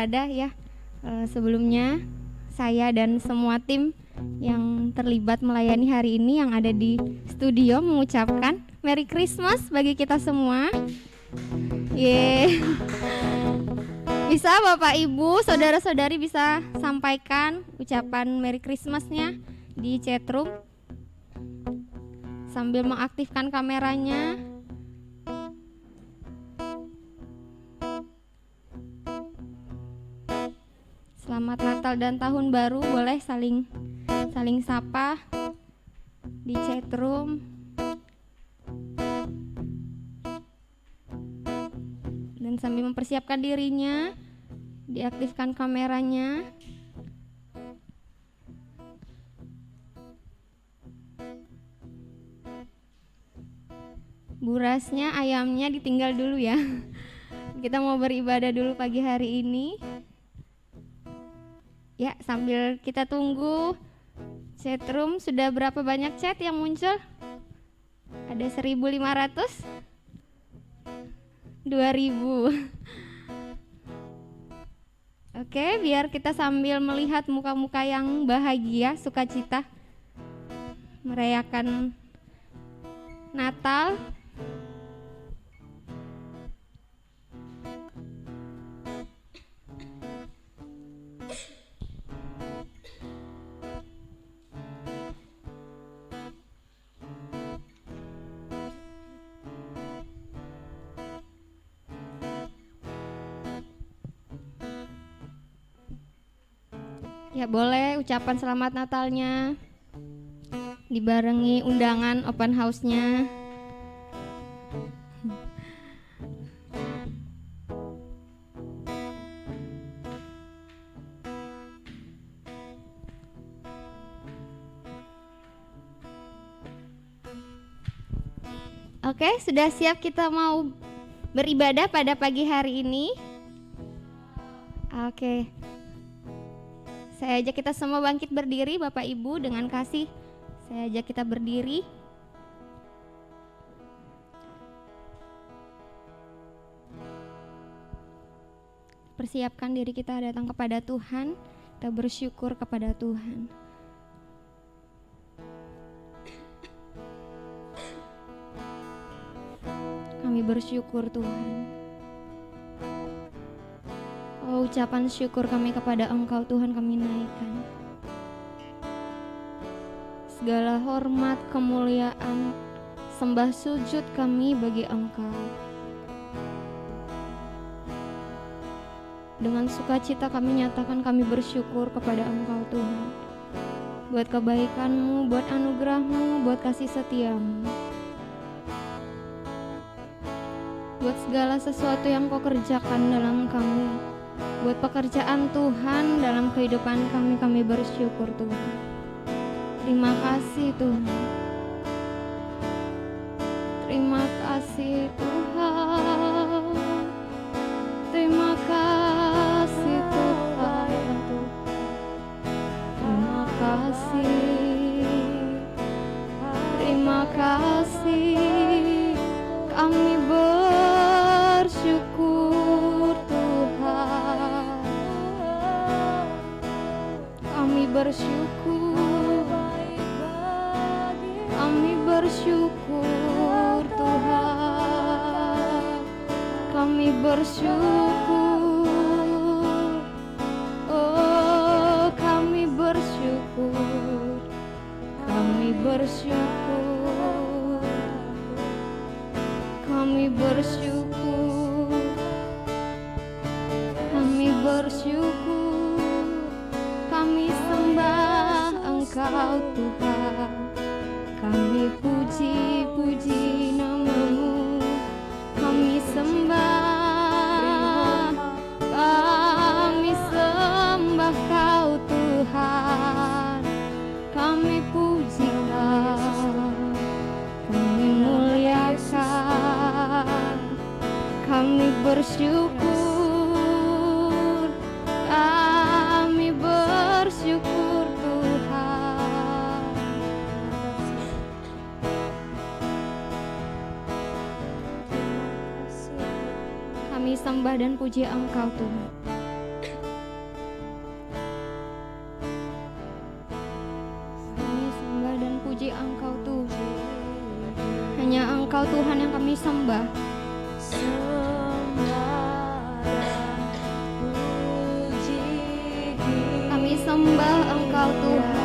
berada ya. Sebelumnya saya dan semua tim yang terlibat melayani hari ini yang ada di studio mengucapkan Merry Christmas bagi kita semua. Bisa Bapak Ibu, saudara-saudari bisa sampaikan ucapan Merry Christmas-nya di chatroom sambil mengaktifkan kameranya. Selamat Natal dan Tahun Baru, boleh saling sapa di chatroom. Dan sambil mempersiapkan dirinya, diaktifkan kameranya. Burasnya, ayamnya ditinggal dulu ya. Kita mau beribadah dulu pagi hari ini. Ya, sambil kita tunggu chatroom, sudah berapa banyak chat yang muncul? Ada 1.500? 2.000. Oke, biar kita sambil melihat muka-muka yang bahagia, sukacita merayakan Natal. Ya, boleh ucapan selamat Natalnya dibarengi undangan open house-nya. Oke, sudah siap kita mau beribadah pada pagi hari ini? Oke. Saya ajak kita semua bangkit berdiri, Bapak Ibu, dengan kasih. Saya ajak kita berdiri. Persiapkan diri kita datang kepada Tuhan. Kita bersyukur kepada Tuhan. Kami bersyukur Tuhan. Oh, ucapan syukur kami kepada Engkau Tuhan kami naikkan. Segala hormat, kemuliaan, sembah sujud kami bagi Engkau. Dengan sukacita kami nyatakan kami bersyukur kepada Engkau Tuhan. Buat kebaikan-Mu, buat anugerah-Mu, buat kasih setia-Mu. Buat segala sesuatu yang Kau kerjakan dalam kami. Buat pekerjaan Tuhan dalam kehidupan kami bersyukur Tuhan. Terima kasih Tuhan. Terima kasih Tuhan. Terima kasih Tuhan. Terima kasih. Terima kasih. Kami bersyukur Tuhan. Kami bersyukur. Kami bersyukur Tuhan. Kami bersyukur. Oh, kami bersyukur. Kami bersyukur. Kami bersyukur. Kami bersyukur. Kami sembah Engkau Tuhan. Kami puji-puji nama-Mu. Kami sembah. Kami sembah Kau Tuhan. Kami puji Kau. Kami muliakan. Kami bersyukur. Kami bersyukur Tuhan. Kami sembah dan puji Engkau Tuhan. Engkau Tuhan yang kami sembah. Kami sembah Engkau Tuhan.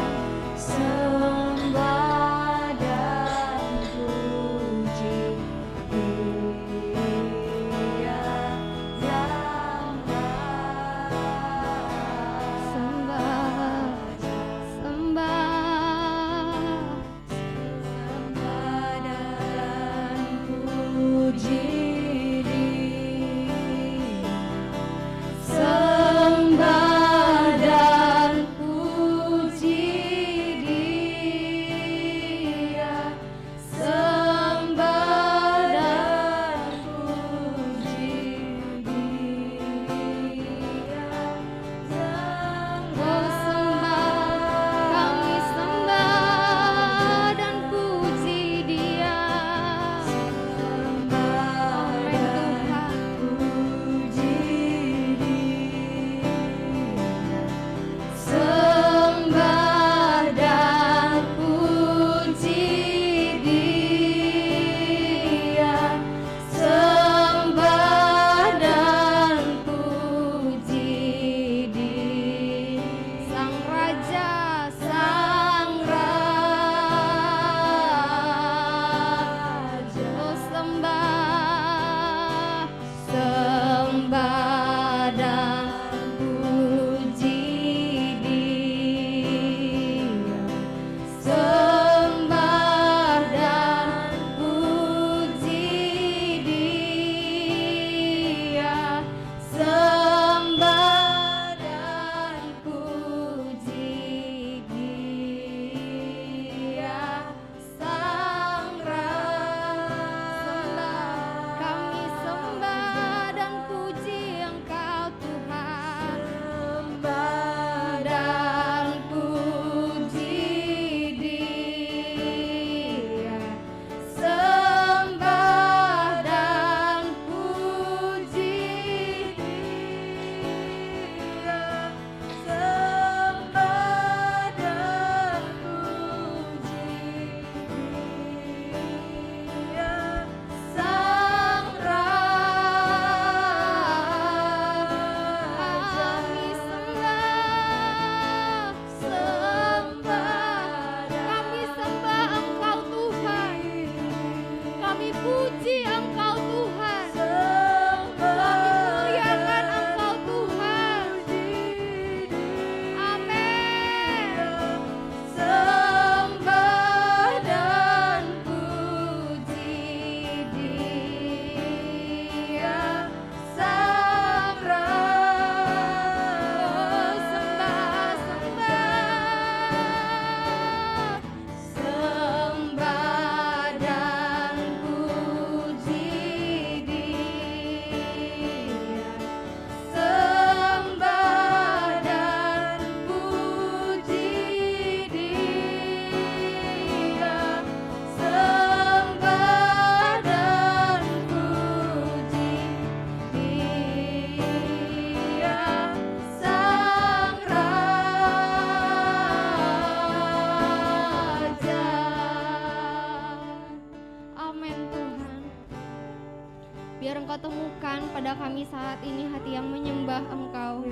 Biar Engkau temukan pada kami saat ini hati yang menyembah Engkau,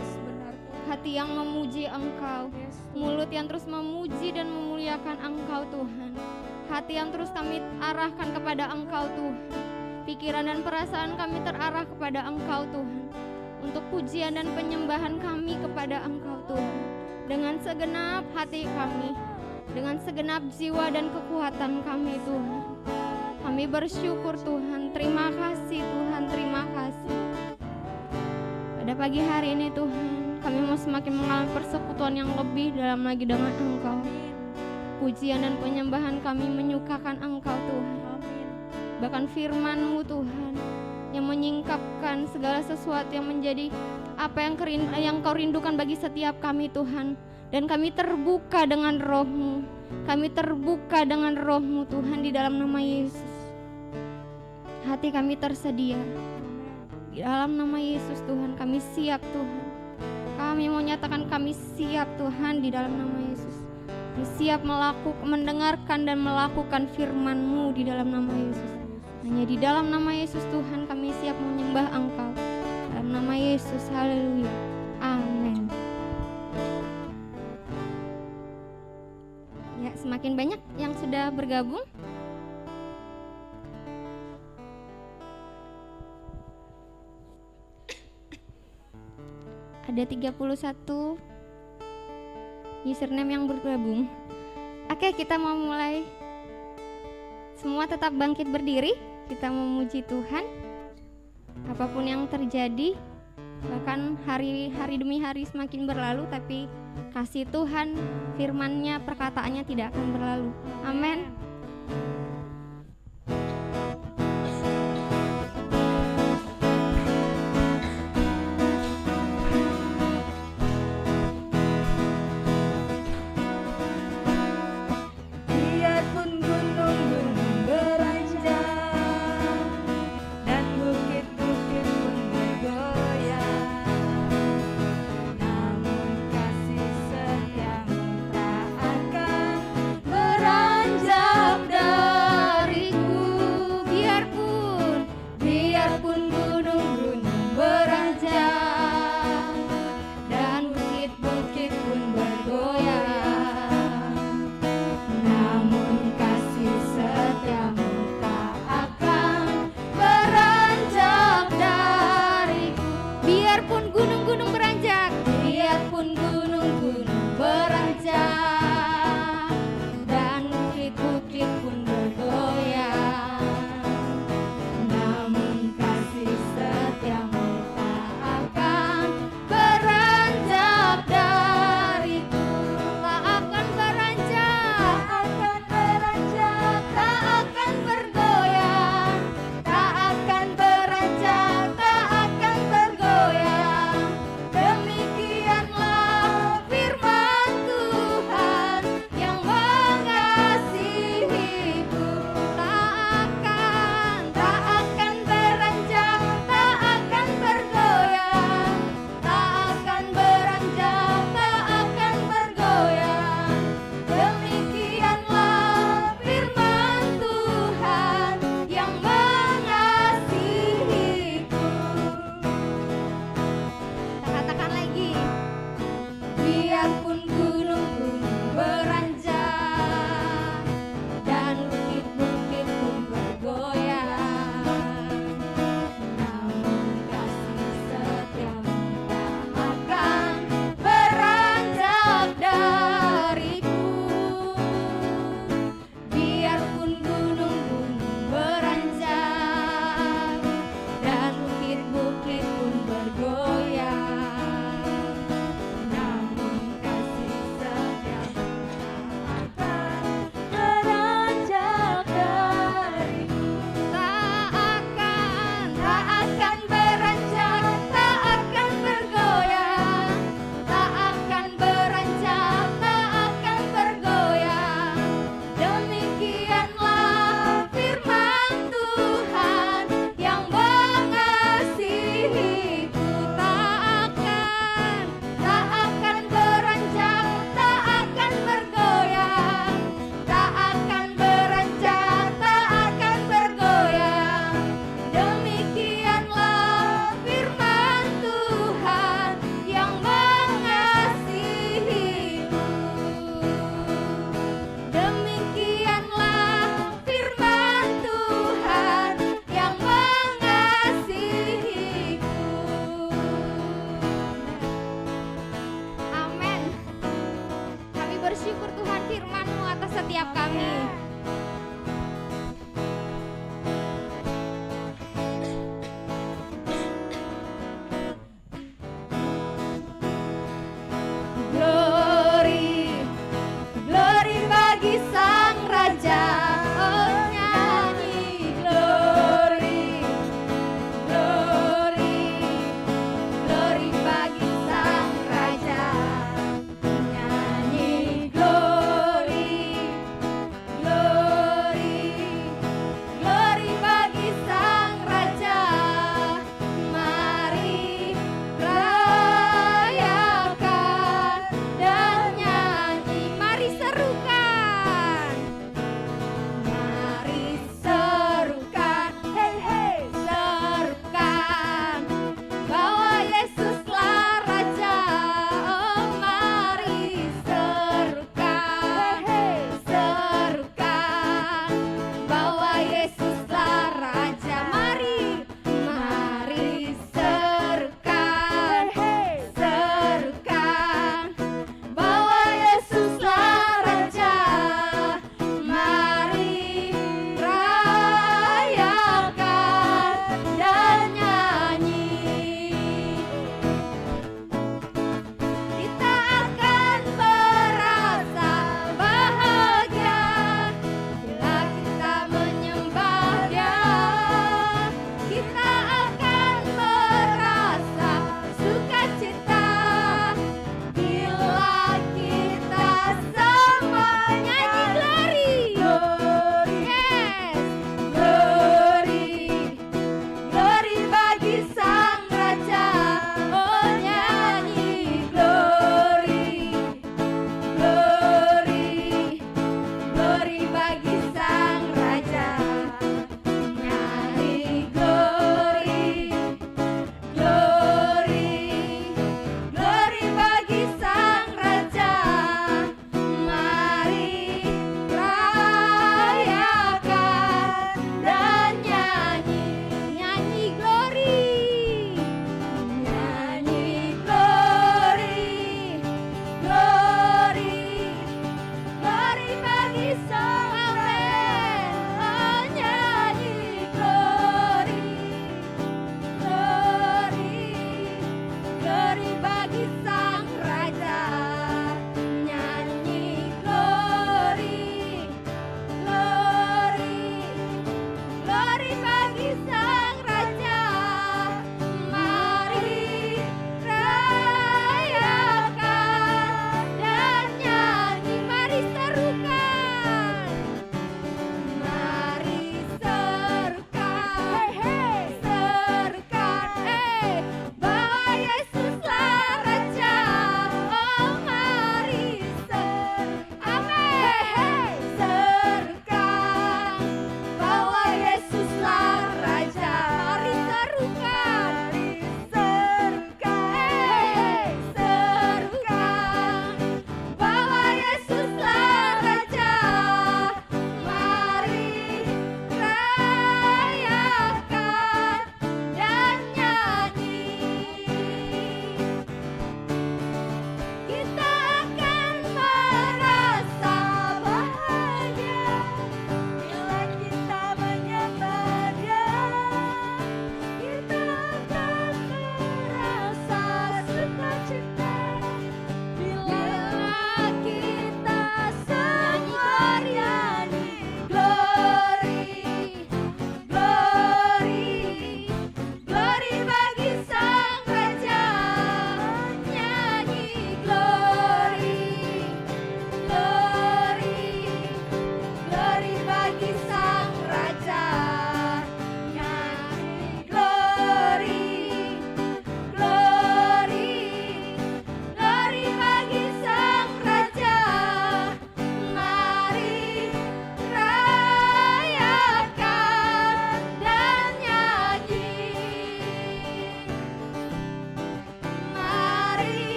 hati yang memuji Engkau, mulut yang terus memuji dan memuliakan Engkau Tuhan, hati yang terus kami arahkan kepada Engkau Tuhan, pikiran dan perasaan kami terarah kepada Engkau Tuhan, untuk pujian dan penyembahan kami kepada Engkau Tuhan, dengan segenap hati kami, dengan segenap jiwa dan kekuatan kami Tuhan. Kami bersyukur Tuhan, terima kasih Tuhan, terima kasih. Pada pagi hari ini Tuhan, kami mau semakin mengalami persekutuan yang lebih dalam lagi dengan Engkau. Pujian dan penyembahan kami menyukakan Engkau Tuhan. Bahkan firman-Mu Tuhan, yang menyingkapkan segala sesuatu yang menjadi apa yang Kau rindukan bagi setiap kami Tuhan. Dan kami terbuka dengan Roh-Mu, kami terbuka dengan Roh-Mu Tuhan, di dalam nama Yesus. Hati kami tersedia, di dalam nama Yesus Tuhan, kami siap Tuhan. Kami mau nyatakan kami siap Tuhan, di dalam nama Yesus. Kami siap mendengarkan dan melakukan firman-Mu di dalam nama Yesus. Hanya di dalam nama Yesus Tuhan kami siap menyembah Engkau. Dalam nama Yesus, haleluya. Amin. Ya, semakin banyak yang sudah bergabung. Ada 31 username yang bergabung. Oke, kita mau mulai. Semua tetap bangkit berdiri. Kita memuji Tuhan. Apapun yang terjadi, bahkan hari demi hari semakin berlalu, tapi kasih Tuhan, firman-Nya, perkataannya tidak akan berlalu. Amin. Beranjak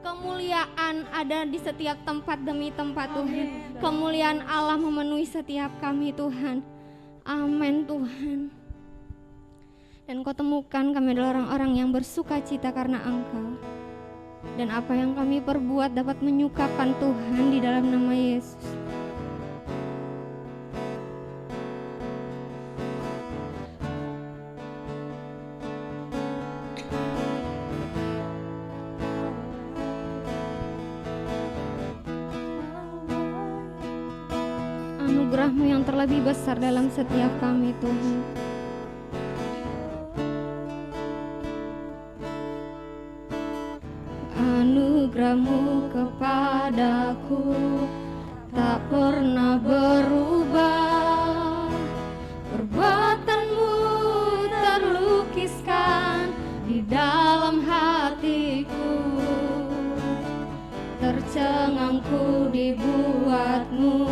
Kemuliaan ada di setiap tempat demi tempat Tuhan. Kemuliaan Allah memenuhi setiap kami Tuhan. Amin Tuhan. Dan Kau temukan kami adalah orang-orang yang bersuka cita karena Engkau. Dan apa yang kami perbuat dapat menyukakan Tuhan di dalam nama Yesus. Anugerah-Mu yang terlebih besar dalam setiap kami Tuhan. Anugerah-Mu kepadaku tak pernah berubah. Perbuatan-Mu terlukiskan di dalam hatiku. Tercengangku dibuat-Mu,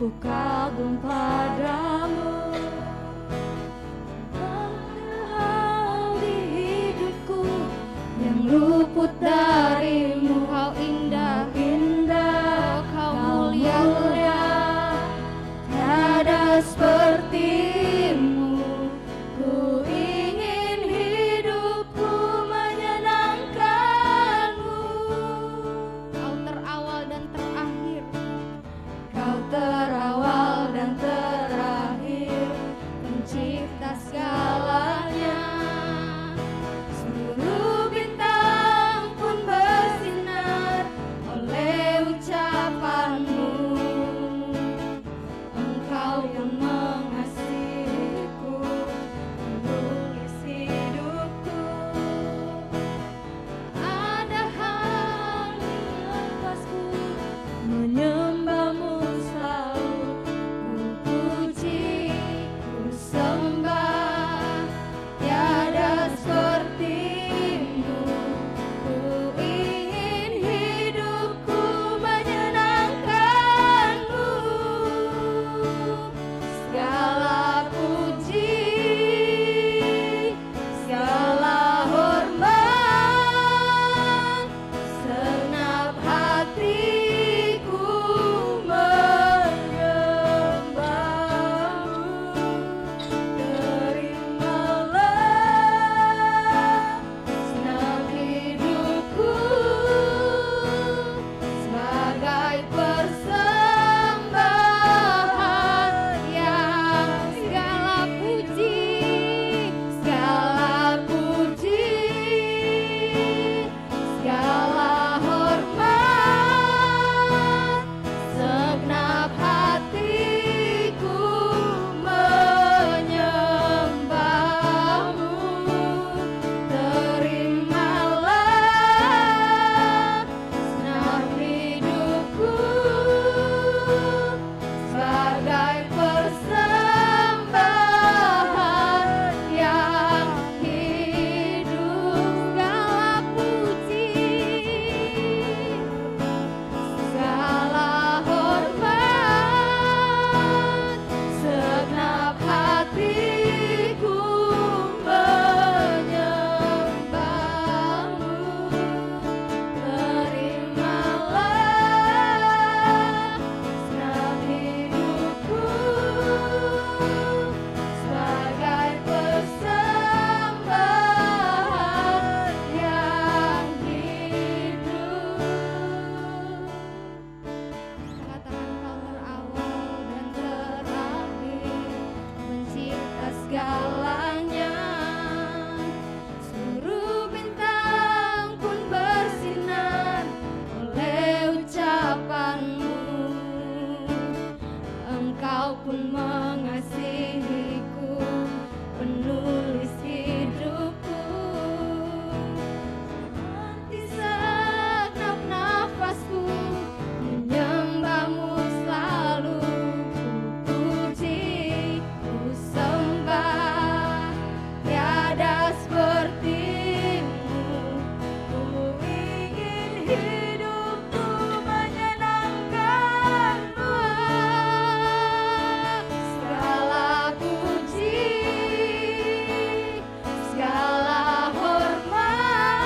ku kagum padamu. Banyak hal di hidupku yang luput dari-Mu. Kau indah, indah, Kau mulia, mulia, tiada seperti-Mu. Ku ingin hidupku menyenangkan-Mu. Kau terawal dan terakhir. Kau terawal dan terakhir, pencipta segalanya. Seluruh bintang pun bersinar oleh ucapan-Mu. Engkau yang mengasihiku, menulis hidupku. Ada hal di lepasku menyembah-Mu selalu. Ku puji, ku sembah, tiada seperti-Mu. Ku ingin hidupku menyenangkan-Mu. Segala puji, segala hormat, segenap hatiku menyembah-Mu. Terimalah segenap hidupku sebagai persembahan yang segala puji, segala puji, segala hormat, segenap hatiku menyembah-Mu. Terimalah segenap hidupku sebagai persembahan yang hidup. Segala puji, segala hormat, segenap hatiku menyembah-Mu. Terimalah segenap hidupku sebagai persembahan yang hidup. Katakan Kau terawal dan terakhir, pencipta segalanya. Seluruh bintang pun bersinar oleh ucapan-Mu. Engkau pun mengasihiku, penulis hidupku. Hati segenap nafasku menyembah-Mu selalu. Ku puji, ku sembah, tiada seperti-Mu. Ku ingin hidupku menyenangkan-Mu. Segala puji, segala hormat,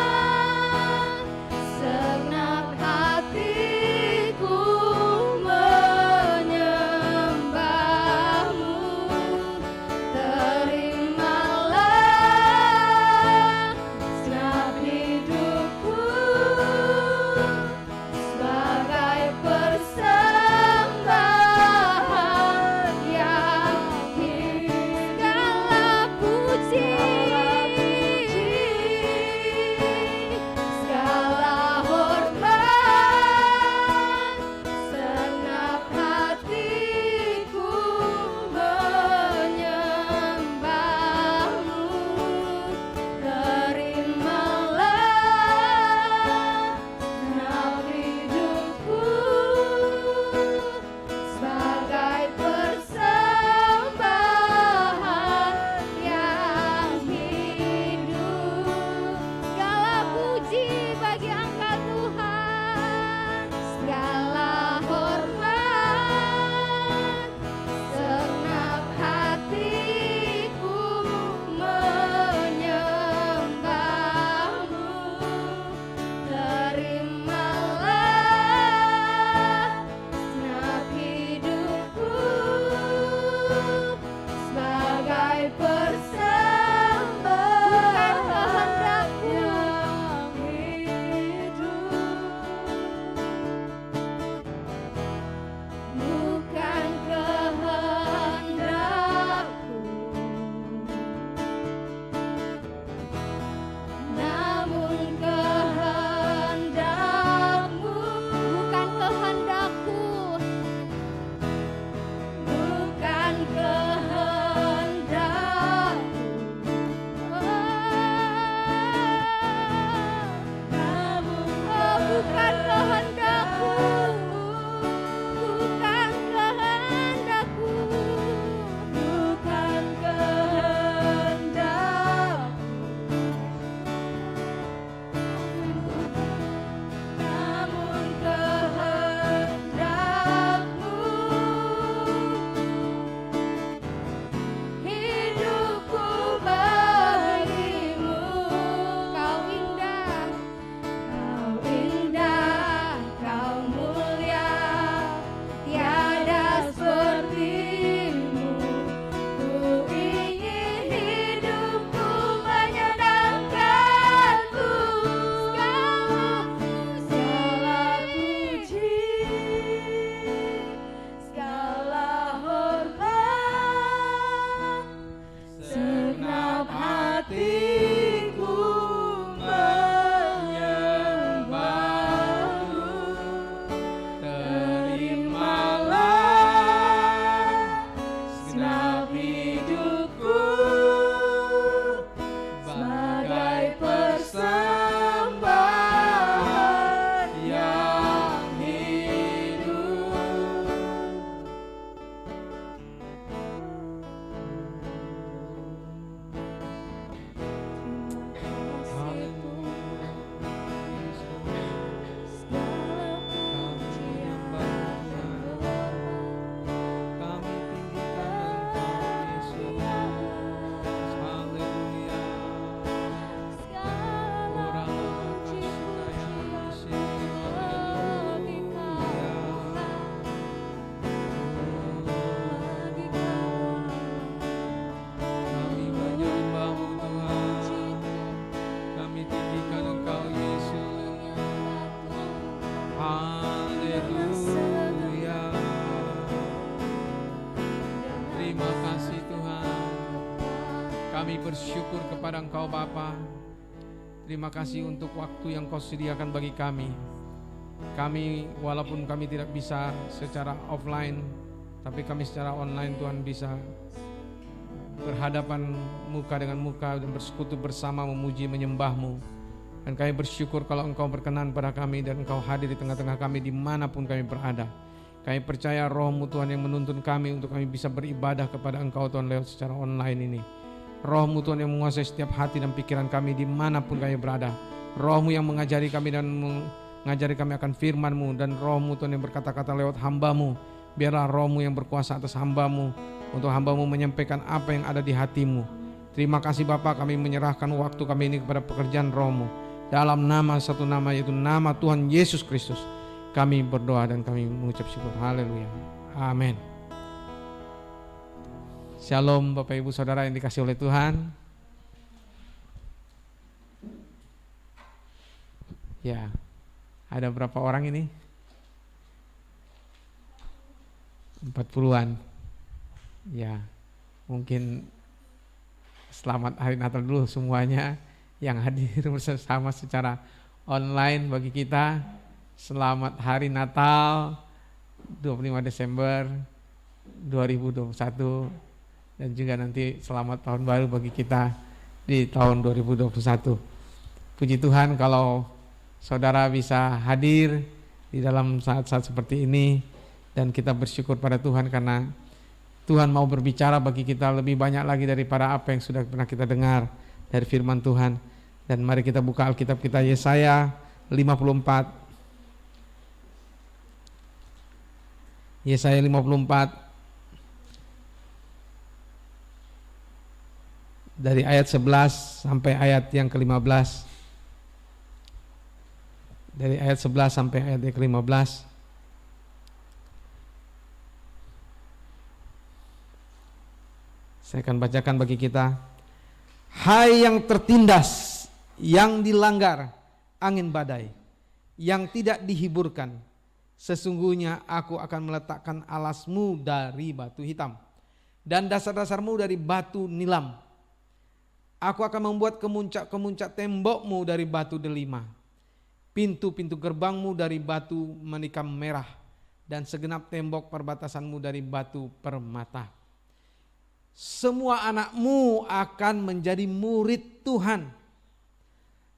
bersyukur kepada Engkau Bapa. Terima kasih untuk waktu yang Kau sediakan bagi kami. Kami walaupun kami tidak bisa secara offline, tapi kami secara online Tuhan bisa berhadapan muka dengan muka dan bersekutu bersama memuji menyembah-Mu. Dan kami bersyukur kalau Engkau berkenan pada kami dan Engkau hadir di tengah-tengah kami dimanapun kami berada. Kami percaya Roh-Mu Tuhan yang menuntun kami untuk kami bisa beribadah kepada Engkau Tuhan lewat secara online ini. Roh-Mu Tuhan yang menguasai setiap hati dan pikiran kami dimanapun kami berada. Roh-Mu yang mengajari kami dan mengajari kami akan firman-Mu, dan Roh-Mu Tuhan yang berkata-kata lewat hamba-Mu. Biarlah Roh-Mu yang berkuasa atas hamba-Mu, untuk hamba-Mu menyampaikan apa yang ada di hati-Mu. Terima kasih Bapa, kami menyerahkan waktu kami ini kepada pekerjaan Roh-Mu. Dalam nama satu nama, yaitu nama Tuhan Yesus Kristus, kami berdoa dan kami mengucap syukur. Haleluya. Amin. Shalom Bapak Ibu Saudara yang dikasihi oleh Tuhan. Ya, ada berapa orang ini? 40-an. Ya, mungkin selamat hari Natal dulu semuanya yang hadir bersama secara online bagi kita. Selamat hari Natal 25 Desember 2021. Dan juga nanti selamat tahun baru bagi kita di tahun 2021. Puji Tuhan kalau saudara bisa hadir di dalam saat-saat seperti ini, dan kita bersyukur pada Tuhan karena Tuhan mau berbicara bagi kita lebih banyak lagi daripada apa yang sudah pernah kita dengar dari firman Tuhan. Dan mari kita buka Alkitab kita, Yesaya 54. Yesaya 54 dari ayat 11 sampai ayat yang ke-15. Dari ayat 11 sampai ayat yang ke-15. Saya akan bacakan bagi kita. Hai yang tertindas, yang dilanggar angin badai, yang tidak dihiburkan, sesungguhnya aku akan meletakkan alasmu dari batu hitam dan dasar-dasarmu dari batu nilam. Aku akan membuat kemuncak-kemuncak tembokmu dari batu delima, pintu-pintu gerbangmu dari batu menikam merah, dan segenap tembok perbatasanmu dari batu permata. Semua anakmu akan menjadi murid Tuhan,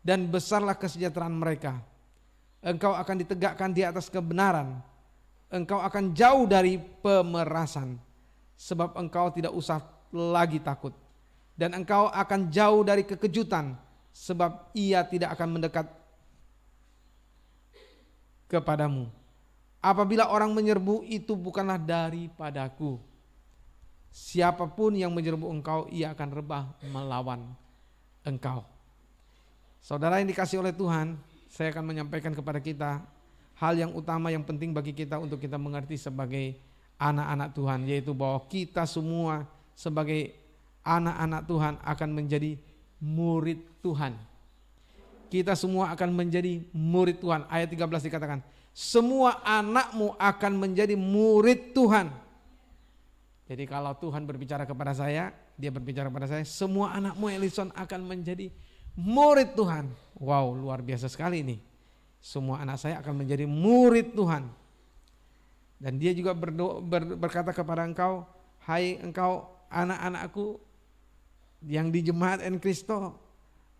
dan besarlah kesejahteraan mereka. Engkau akan ditegakkan di atas kebenaran, engkau akan jauh dari pemerasan, sebab engkau tidak usah lagi takut. Dan engkau akan jauh dari kekejutan, sebab ia tidak akan mendekat kepadamu. Apabila orang menyerbu, itu bukanlah daripadaku. Siapapun yang menyerbu engkau, ia akan rebah melawan engkau. Saudara yang dikasihi oleh Tuhan, saya akan menyampaikan kepada kita hal yang utama yang penting bagi kita untuk kita mengerti sebagai anak-anak Tuhan, yaitu bahwa kita semua sebagai anak-anak Tuhan akan menjadi murid Tuhan. Kita semua akan menjadi murid Tuhan. Ayat 13 dikatakan, semua anakmu akan menjadi murid Tuhan. Jadi kalau Tuhan berbicara kepada saya, dia berbicara kepada saya, semua anakmu Ellison akan menjadi murid Tuhan. Wow, luar biasa sekali ini. Semua anak saya akan menjadi murid Tuhan. Dan dia juga berkata kepada engkau, hai engkau anak-anakku yang di Jemaat En Kristo,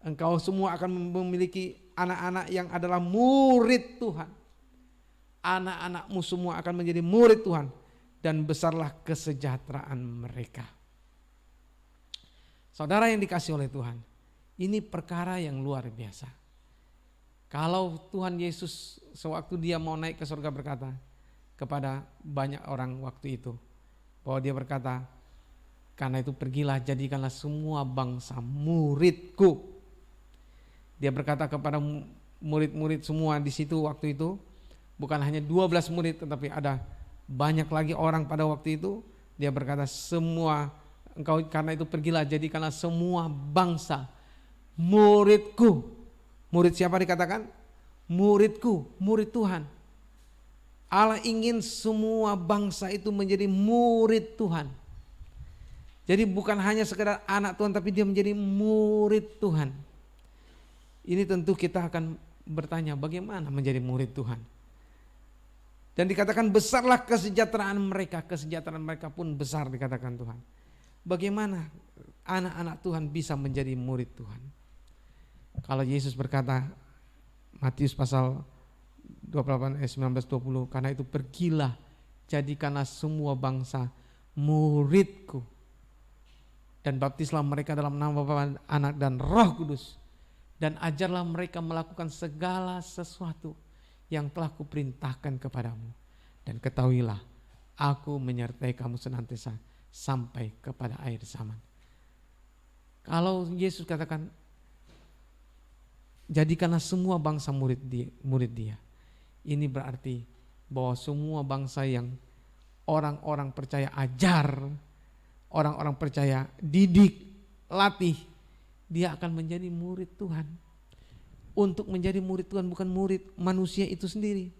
engkau semua akan memiliki anak-anak yang adalah murid Tuhan. Anak-anakmu semua akan menjadi murid Tuhan, dan besarlah kesejahteraan mereka. Saudara yang dikasihi oleh Tuhan, ini perkara yang luar biasa. Kalau Tuhan Yesus sewaktu dia mau naik ke surga berkata kepada banyak orang waktu itu, bahwa dia berkata, karena itu pergilah jadikanlah semua bangsa muridku. Dia berkata kepada murid-murid semua di situ waktu itu, bukan hanya 12 murid tetapi ada banyak lagi orang pada waktu itu. Dia berkata semua engkau, karena itu pergilah jadikanlah semua bangsa muridku. Murid siapa dikatakan? Muridku, murid Tuhan. Allah ingin semua bangsa itu menjadi murid Tuhan. Jadi bukan hanya sekedar anak Tuhan, tapi dia menjadi murid Tuhan. Ini tentu kita akan bertanya, bagaimana menjadi murid Tuhan? Dan dikatakan besarlah kesejahteraan mereka pun besar dikatakan Tuhan. Bagaimana anak-anak Tuhan bisa menjadi murid Tuhan? Kalau Yesus berkata, Matius pasal 28 ayat 19-20, karena itu pergilah, jadikanlah semua bangsa muridku, dan baptislah mereka dalam nama Bapa, Anak dan Roh Kudus, dan ajarlah mereka melakukan segala sesuatu yang telah kuperintahkan kepadamu, dan ketahuilah aku menyertai kamu senantiasa sampai kepada akhir zaman. Kalau Yesus katakan jadikanlah semua bangsa murid dia, ini berarti bahwa semua bangsa yang orang-orang percaya ajar, orang-orang percaya didik, latih, dia akan menjadi murid Tuhan. Untuk menjadi murid Tuhan bukan murid manusia itu sendiri.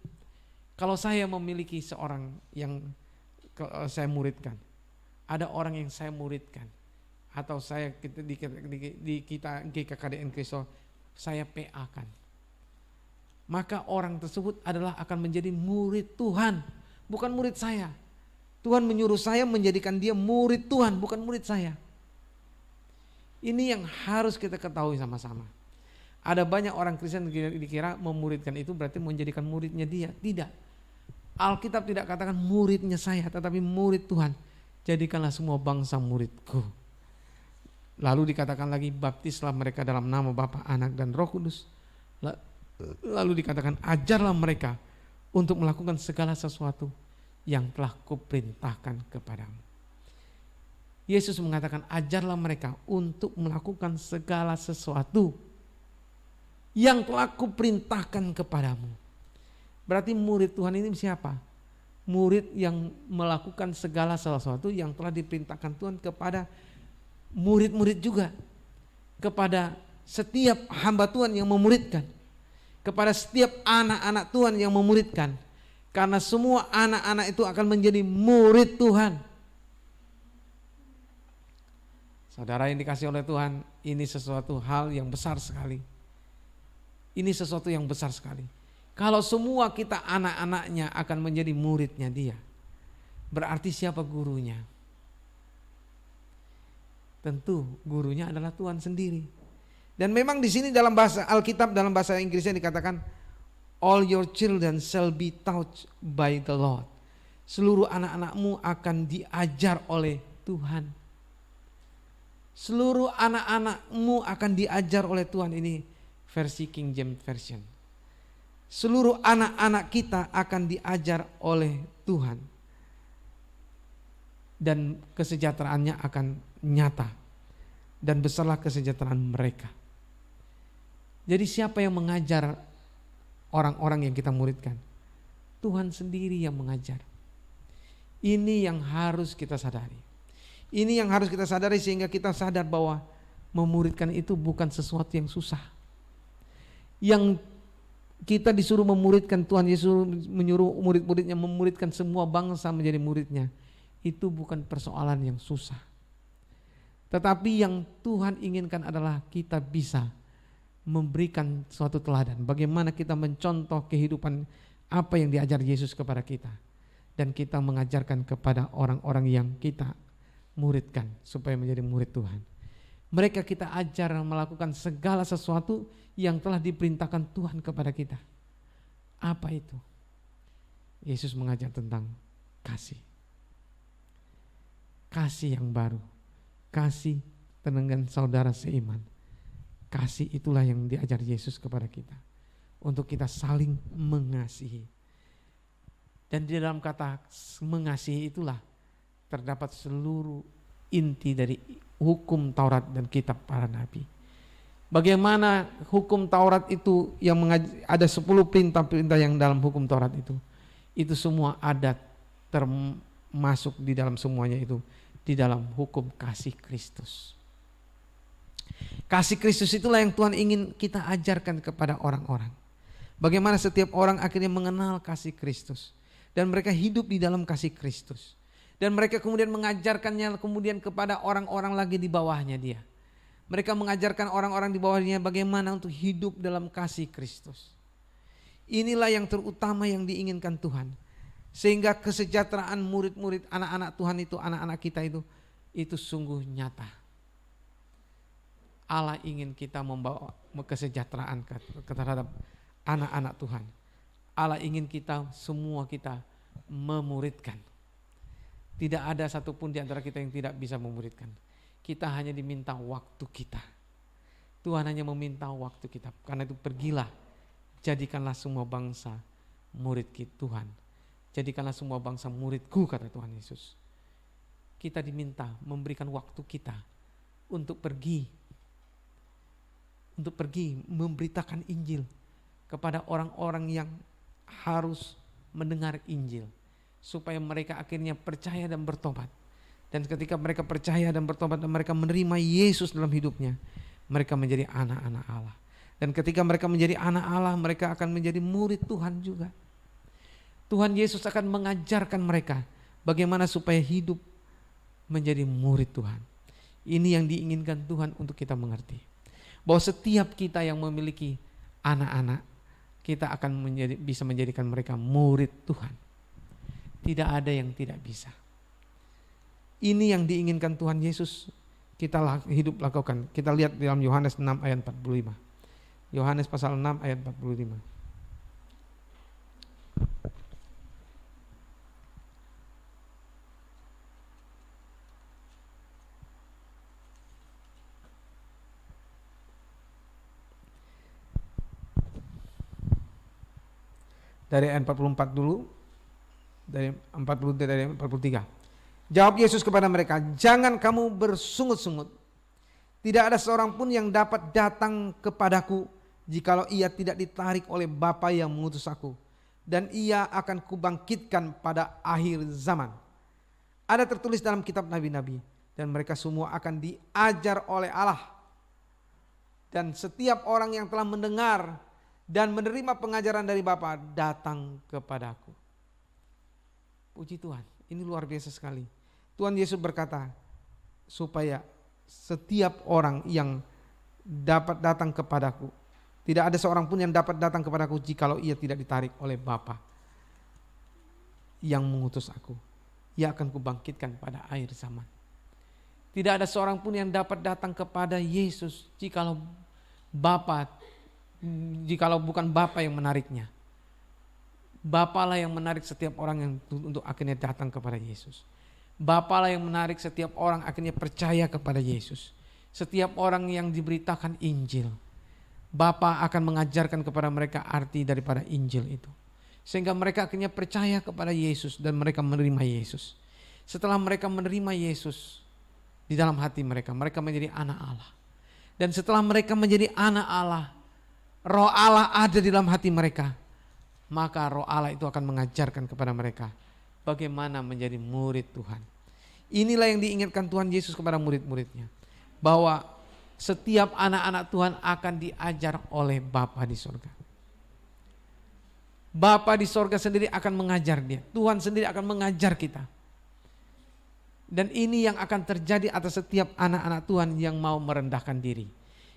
Kalau saya memiliki seorang yang saya muridkan, ada orang yang saya muridkan, atau saya di kita GKKDN Kristus saya PA-kan, maka orang tersebut adalah akan menjadi murid Tuhan, bukan murid saya. Tuhan menyuruh saya menjadikan dia murid Tuhan, bukan murid saya. Ini yang harus kita ketahui sama-sama. Ada banyak orang Kristen dikira memuridkan itu berarti menjadikan muridnya dia. Tidak. Alkitab tidak katakan muridnya saya, tetapi murid Tuhan. Jadikanlah semua bangsa muridku. Lalu dikatakan lagi, baptislah mereka dalam nama Bapa, Anak dan Roh Kudus. Lalu dikatakan ajarlah mereka untuk melakukan segala sesuatu yang telah kuperintahkan kepadamu. Yesus mengatakan ajarlah mereka untuk melakukan segala sesuatu yang telah kuperintahkan kepadamu. Berarti murid Tuhan ini siapa? Murid yang melakukan segala sesuatu yang telah diperintahkan Tuhan kepada murid-murid juga. Kepada setiap hamba Tuhan yang memuridkan. Kepada setiap anak-anak Tuhan yang memuridkan. Karena semua anak-anak itu akan menjadi murid Tuhan. Saudara yang dikasih oleh Tuhan, ini sesuatu hal yang besar sekali. Ini sesuatu yang besar sekali. Kalau semua kita anak-anaknya akan menjadi muridnya dia, berarti siapa gurunya? Tentu gurunya adalah Tuhan sendiri. Dan memang di sini dalam bahasa Alkitab, dalam bahasa Inggrisnya dikatakan, all your children shall be taught by the Lord. Seluruh anak-anakmu akan diajar oleh Tuhan. Seluruh anak-anakmu akan diajar oleh Tuhan. Ini versi King James Version. Seluruh anak-anak kita akan diajar oleh Tuhan. Dan kesejahteraannya akan nyata. Dan besarlah kesejahteraan mereka. Jadi siapa yang mengajar orang-orang yang kita muridkan? Tuhan sendiri yang mengajar. Ini yang harus kita sadari. Ini yang harus kita sadari sehingga kita sadar bahwa memuridkan itu bukan sesuatu yang susah. Yang kita disuruh memuridkan, Tuhan Yesus menyuruh murid-muridnya memuridkan semua bangsa menjadi muridnya. Itu bukan persoalan yang susah. Tetapi yang Tuhan inginkan adalah kita bisa memberikan suatu teladan. Bagaimana kita mencontoh kehidupan apa yang diajar Yesus kepada kita. Dan kita mengajarkan kepada orang-orang yang kita muridkan supaya menjadi murid Tuhan. Mereka kita ajar melakukan segala sesuatu yang telah diperintahkan Tuhan kepada kita. Apa itu? Yesus mengajar tentang kasih. Kasih yang baru. Kasih dengan saudara seiman. Kasih itulah yang diajar Yesus kepada kita. Untuk kita saling mengasihi. Dan di dalam kata mengasihi itulah terdapat seluruh inti dari hukum Taurat dan kitab para nabi. Bagaimana hukum Taurat itu yang ada 10 perintah-perintah yang dalam hukum Taurat itu. Itu semua ada termasuk di dalam semuanya itu. Di dalam hukum kasih Kristus. Kasih Kristus itulah yang Tuhan ingin kita ajarkan kepada orang-orang. Bagaimana setiap orang akhirnya mengenal kasih Kristus. Dan mereka hidup di dalam kasih Kristus. Dan mereka kemudian mengajarkannya kemudian kepada orang-orang lagi di bawahnya dia. Mereka mengajarkan orang-orang di bawahnya bagaimana untuk hidup dalam kasih Kristus. Inilah yang terutama yang diinginkan Tuhan. Sehingga kesejahteraan murid-murid anak-anak Tuhan itu, anak-anak kita itu sungguh nyata. Allah ingin kita membawa kesejahteraan terhadap anak-anak Tuhan. Allah ingin kita semua kita memuridkan. Tidak ada satupun di antara kita yang tidak bisa memuridkan. Kita hanya diminta waktu kita. Tuhan hanya meminta waktu kita. Karena itu pergilah, jadikanlah semua bangsa murid Tuhan. Jadikanlah semua bangsa muridku, kata Tuhan Yesus. Kita diminta memberikan waktu kita untuk pergi. Untuk pergi memberitakan Injil kepada orang-orang yang harus mendengar Injil. Supaya mereka akhirnya percaya dan bertobat. Dan ketika mereka percaya dan bertobat dan mereka menerima Yesus dalam hidupnya, mereka menjadi anak-anak Allah. Dan ketika mereka menjadi anak Allah, mereka akan menjadi murid Tuhan juga. Tuhan Yesus akan mengajarkan mereka bagaimana supaya hidup menjadi murid Tuhan. Ini yang diinginkan Tuhan untuk kita mengerti. Bahwa setiap kita yang memiliki anak-anak, kita akan bisa menjadikan mereka murid Tuhan. Tidak ada yang tidak bisa. Ini yang diinginkan Tuhan Yesus kita hidup lakukan. Kita lihat dalam Yohanes 6 ayat 45. Yohanes pasal 6 ayat 45. Dari ayat 44 dulu, dari 43. Jawab Yesus kepada mereka, jangan kamu bersungut-sungut. Tidak ada seorang pun yang dapat datang kepadaku jikalau ia tidak ditarik oleh Bapa yang mengutus aku. Dan ia akan kubangkitkan pada akhir zaman. Ada tertulis dalam kitab nabi-nabi, dan mereka semua akan diajar oleh Allah. Dan setiap orang yang telah mendengar dan menerima pengajaran dari Bapa datang kepadaku. Puji Tuhan, ini luar biasa sekali. Tuhan Yesus berkata supaya setiap orang yang dapat datang kepadaku, tidak ada seorang pun yang dapat datang kepadaku jikalau ia tidak ditarik oleh Bapa yang mengutus aku. Ia akan kubangkitkan pada akhir zaman. Tidak ada seorang pun yang dapat datang kepada Yesus jikalau bukan Bapa yang menariknya. Bapalah yang menarik setiap orang yang untuk akhirnya datang kepada Yesus. Bapalah yang menarik setiap orang akhirnya percaya kepada Yesus. Setiap orang yang diberitakan Injil, Bapa akan mengajarkan kepada mereka arti daripada Injil itu. Sehingga mereka akhirnya percaya kepada Yesus dan mereka menerima Yesus. Setelah mereka menerima Yesus di dalam hati mereka, mereka menjadi anak Allah. Dan setelah mereka menjadi anak Allah, Roh Allah ada di dalam hati mereka. Maka Roh Allah itu akan mengajarkan kepada mereka bagaimana menjadi murid Tuhan. Inilah yang diingatkan Tuhan Yesus kepada murid-muridnya. Bahwa setiap anak-anak Tuhan akan diajar oleh Bapa di sorga. Bapa di sorga sendiri akan mengajar dia. Tuhan sendiri akan mengajar kita. Dan ini yang akan terjadi atas setiap anak-anak Tuhan yang mau merendahkan diri.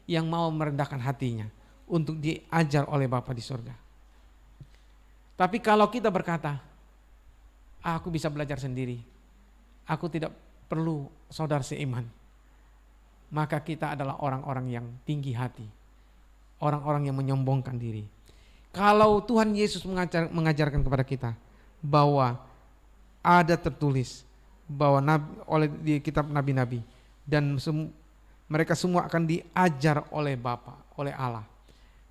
Yang mau merendahkan hatinya untuk diajar oleh Bapa di sorga. Tapi kalau kita berkata, aku bisa belajar sendiri, aku tidak perlu saudara seiman, maka kita adalah orang-orang yang tinggi hati, orang-orang yang menyombongkan diri. Kalau Tuhan Yesus mengajarkan kepada kita bahwa ada tertulis bahwa oleh di kitab nabi-nabi dan mereka semua akan diajar oleh Bapa, oleh Allah.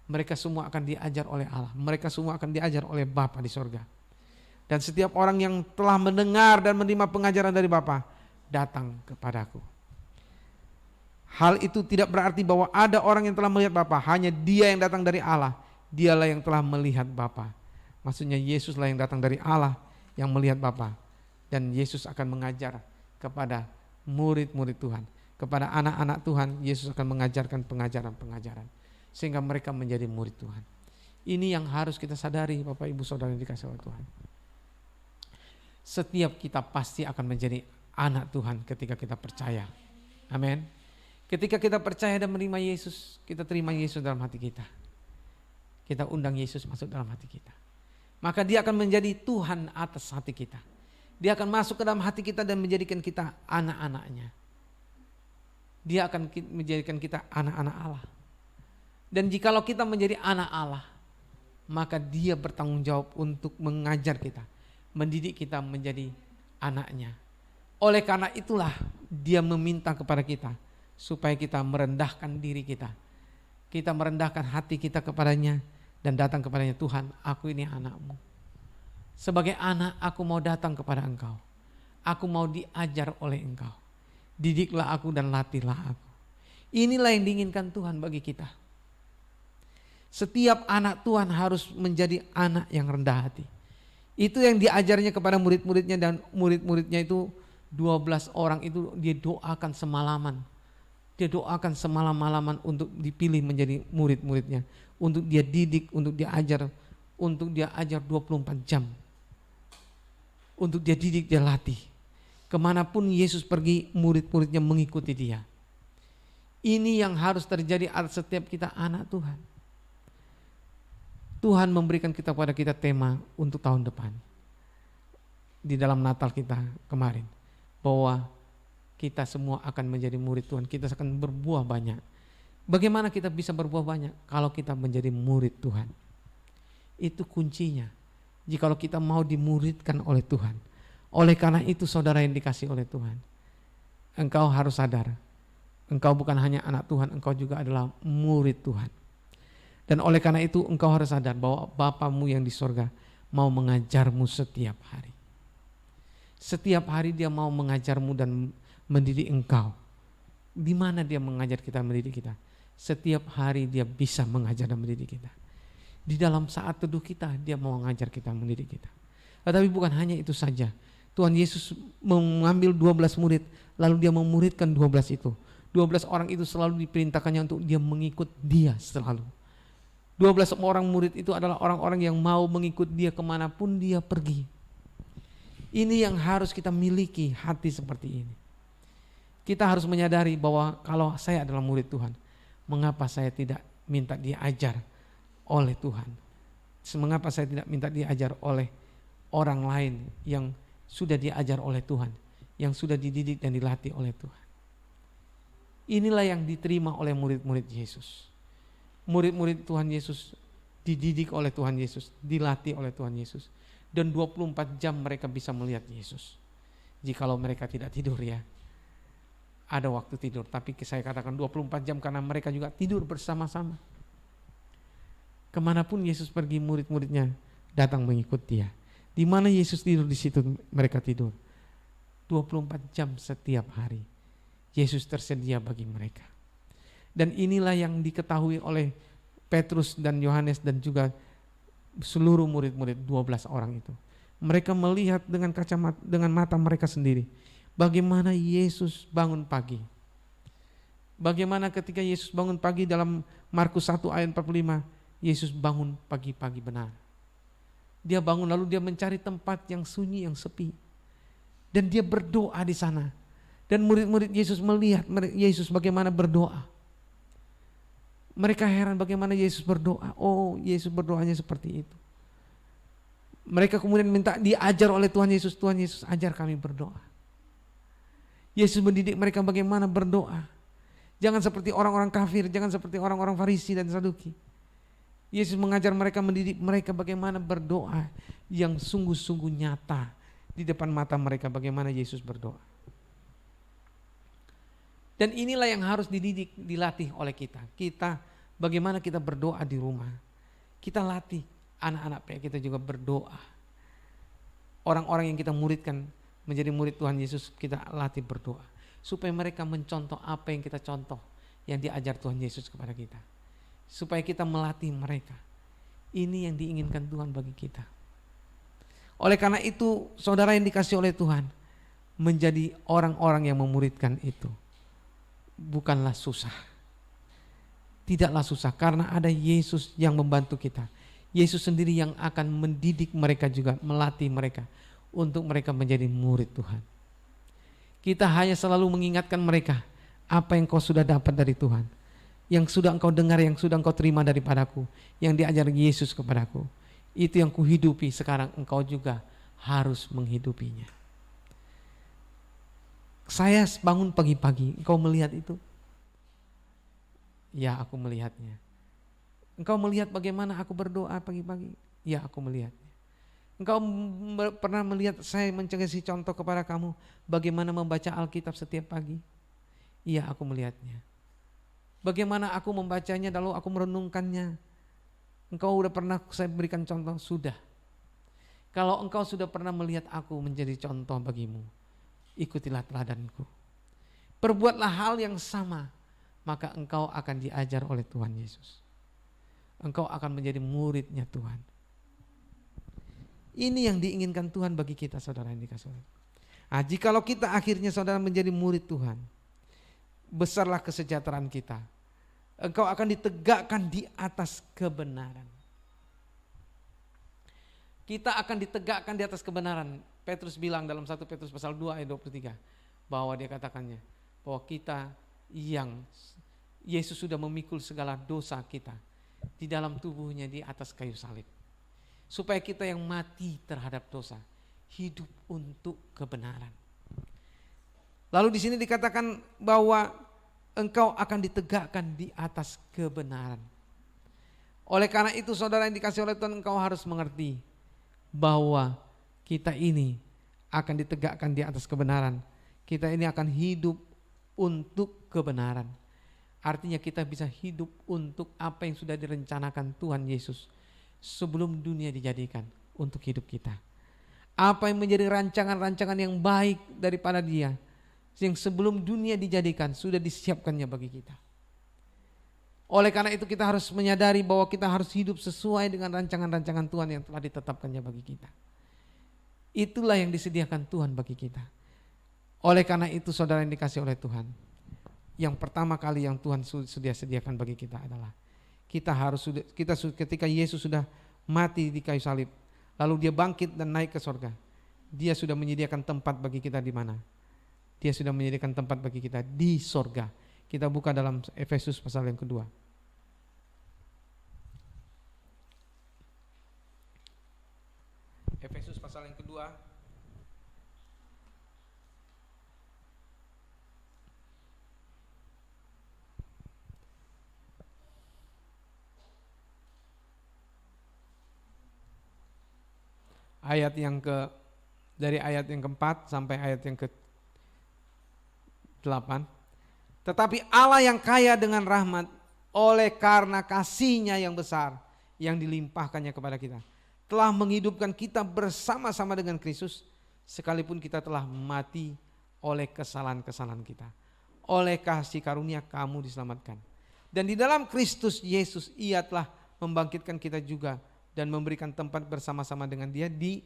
Mereka semua akan diajar oleh Allah. Mereka semua akan diajar oleh Bapa di sorga. Dan setiap orang yang telah mendengar dan menerima pengajaran dari Bapa datang kepadaku. Hal itu tidak berarti bahwa ada orang yang telah melihat Bapa. Hanya dia yang datang dari Allah. Dialah yang telah melihat Bapa. Maksudnya Yesuslah yang datang dari Allah yang melihat Bapa. Dan Yesus akan mengajar kepada murid-murid Tuhan. Kepada anak-anak Tuhan, Yesus akan mengajarkan pengajaran-pengajaran. Sehingga mereka menjadi murid Tuhan. Ini yang harus kita sadari Bapak Ibu Saudara yang dikasihi oleh Tuhan. setiap kita pasti akan menjadi anak Tuhan ketika kita percaya. Amin. Ketika kita percaya dan menerima Yesus, kita terima Yesus dalam hati kita. Kita undang Yesus masuk dalam hati kita. Maka dia akan menjadi Tuhan atas hati kita. Dia akan masuk ke dalam hati kita dan menjadikan kita anak-anaknya. Dia akan menjadikan kita anak-anak Allah. Dan jikalau kita menjadi anak Allah, maka dia bertanggung jawab untuk mengajar kita, mendidik kita menjadi anaknya. Oleh karena itulah dia meminta kepada kita supaya kita merendahkan diri kita. Kita merendahkan hati kita kepadanya dan datang kepadanya, Tuhan, aku ini anakmu. Sebagai anak aku mau datang kepada Engkau. Aku mau diajar oleh Engkau. Didiklah aku dan latihlah aku. Inilah yang diinginkan Tuhan bagi kita. Setiap anak Tuhan harus menjadi anak yang rendah hati. Itu yang diajarnya kepada murid-muridnya, dan murid-muridnya itu 12 orang itu dia doakan semalaman. Dia doakan semalam-malaman untuk dipilih menjadi murid-muridnya. Untuk dia didik, untuk dia ajar. Untuk dia ajar 24 jam. Untuk dia didik, dia latih. Kemanapun Yesus pergi, murid-muridnya mengikuti dia. Ini yang harus terjadi atas setiap kita anak Tuhan. Tuhan memberikan kepada kita tema untuk tahun depan. Di dalam Natal kita kemarin. Bahwa kita semua akan menjadi murid Tuhan. Kita akan berbuah banyak. Bagaimana kita bisa berbuah banyak? Kalau kita menjadi murid Tuhan. Itu kuncinya. Jikalau kita mau dimuridkan oleh Tuhan. Oleh karena itu saudara yang dikasih oleh Tuhan. Engkau harus sadar. Engkau bukan hanya anak Tuhan, engkau juga adalah murid Tuhan. Dan oleh karena itu engkau harus sadar bahwa Bapamu yang di sorga mau mengajarmu setiap hari. Setiap hari dia mau mengajarmu dan mendidik engkau. Di mana dia mengajar kita, mendidik kita? Setiap hari dia bisa mengajar dan mendidik kita. Di dalam saat teduh kita dia mau mengajar kita, mendidik kita. Tetapi bukan hanya itu saja. Tuhan Yesus mengambil 12 murid, lalu dia memuridkan 12 itu. 12 orang itu selalu diperintahkannya untuk dia mengikut dia selalu. 12 orang murid itu adalah orang-orang yang mau mengikut dia kemanapun dia pergi. Ini yang harus kita miliki, hati seperti ini. Kita harus menyadari bahwa kalau saya adalah murid Tuhan, mengapa saya tidak minta diajar oleh Tuhan? Mengapa saya tidak minta diajar oleh orang lain yang sudah diajar oleh Tuhan, yang sudah dididik dan dilatih oleh Tuhan? Inilah yang diterima oleh murid-murid Yesus. Murid-murid Tuhan Yesus dididik oleh Tuhan Yesus, dilatih oleh Tuhan Yesus. Dan 24 jam mereka bisa melihat Yesus. Jikalau mereka tidak tidur ya. Ada waktu tidur, tapi saya katakan 24 jam karena mereka juga tidur bersama-sama. Kemanapun Yesus pergi, murid-muridnya datang mengikut dia. Di mana Yesus tidur, di situ mereka tidur. 24 jam setiap hari. Yesus tersedia bagi mereka. Dan inilah yang diketahui oleh Petrus dan Yohanes dan juga seluruh murid-murid 12 orang itu. Mereka melihat dengan kacamata, dengan mata mereka sendiri. Bagaimana Yesus bangun pagi. Bagaimana ketika Yesus bangun pagi dalam Markus 1 ayat 45. Yesus bangun pagi-pagi benar. Dia bangun lalu dia mencari tempat yang sunyi, yang sepi. Dan dia berdoa di sana. Dan murid-murid Yesus melihat Yesus bagaimana berdoa. Mereka heran bagaimana Yesus berdoa. Oh, Yesus berdoanya seperti itu. Mereka kemudian minta diajar oleh Tuhan Yesus. Tuhan Yesus ajar kami berdoa. Yesus mendidik mereka bagaimana berdoa. Jangan seperti orang-orang kafir, jangan seperti orang-orang Farisi dan Saduki. Yesus mengajar mereka, mendidik mereka bagaimana berdoa yang sungguh-sungguh nyata di depan mata mereka, bagaimana Yesus berdoa. Dan inilah yang harus dididik, dilatih oleh kita. Kita, bagaimana kita berdoa di rumah. Kita latih anak-anak kita juga berdoa. Orang-orang yang kita muridkan menjadi murid Tuhan Yesus, kita latih berdoa. Supaya mereka mencontoh apa yang kita contoh, yang diajar Tuhan Yesus kepada kita. Supaya kita melatih mereka. Ini yang diinginkan Tuhan bagi kita. Oleh karena itu, saudara yang dikasih oleh Tuhan, menjadi orang-orang yang memuridkan itu bukanlah susah. Tidaklah susah karena ada Yesus yang membantu kita. Yesus sendiri yang akan mendidik mereka juga, melatih mereka untuk mereka menjadi murid Tuhan. Kita hanya selalu mengingatkan mereka apa yang kau sudah dapat dari Tuhan, yang sudah engkau dengar, yang sudah engkau terima daripadaku, yang diajar Yesus kepadaku. Itu yang kuhidupi, sekarang engkau juga harus menghidupinya. Saya bangun pagi-pagi, engkau melihat itu? Ya, aku melihatnya. Engkau melihat bagaimana aku berdoa pagi-pagi? Ya, aku melihatnya. Engkau pernah melihat saya mencengkesi contoh kepada kamu bagaimana membaca Alkitab setiap pagi? Iya, aku melihatnya. Bagaimana aku membacanya lalu aku merenungkannya? Engkau sudah pernah saya berikan contoh? Sudah. Kalau engkau sudah pernah melihat aku menjadi contoh bagimu, ikutilah teladanku. Perbuatlah hal yang sama, maka engkau akan diajar oleh Tuhan Yesus. Engkau akan menjadi muridnya Tuhan. Ini yang diinginkan Tuhan bagi kita, saudara yang dikasihi oleh Tuhan. Nah, jikalau kita akhirnya saudara menjadi murid Tuhan, besarlah kesejahteraan kita. Engkau akan ditegakkan di atas kebenaran. Kita akan ditegakkan di atas kebenaran. Petrus bilang dalam 1 Petrus pasal 2 ayat 23 bahwa dia katakannya bahwa kita yang Yesus sudah memikul segala dosa kita di dalam tubuhnya di atas kayu salib. Supaya kita yang mati terhadap dosa hidup untuk kebenaran. Lalu di sini dikatakan bahwa engkau akan ditegakkan di atas kebenaran. Oleh karena itu saudara yang dikasihi oleh Tuhan, engkau harus mengerti bahwa kita ini akan ditegakkan di atas kebenaran. Kita ini akan hidup untuk kebenaran. Artinya kita bisa hidup untuk apa yang sudah direncanakan Tuhan Yesus sebelum dunia dijadikan untuk hidup kita. Apa yang menjadi rancangan-rancangan yang baik daripada Dia yang sebelum dunia dijadikan sudah disiapkannya bagi kita. Oleh karena itu kita harus menyadari bahwa kita harus hidup sesuai dengan rancangan-rancangan Tuhan yang telah ditetapkannya bagi kita. Itulah yang disediakan Tuhan bagi kita. Oleh karena itu saudara yang dikasihi oleh Tuhan, yang pertama kali yang Tuhan sudah sediakan bagi kita adalah ketika Yesus sudah mati di kayu salib, lalu Dia bangkit dan naik ke sorga, Dia sudah menyediakan tempat bagi kita di mana? Dia sudah menyediakan tempat bagi kita di sorga. Kita buka dalam Efesus pasal yang kedua. Efesus pasal yang kedua. Dari ayat yang keempat sampai ayat yang ke-8. Tetapi Allah yang kaya dengan rahmat oleh karena kasih-Nya yang besar yang dilimpahkannya kepada kita, telah menghidupkan kita bersama-sama dengan Kristus sekalipun kita telah mati oleh kesalahan-kesalahan kita. Oleh kasih karunia kamu diselamatkan. Dan di dalam Kristus Yesus Ia telah membangkitkan kita juga dan memberikan tempat bersama-sama dengan Dia di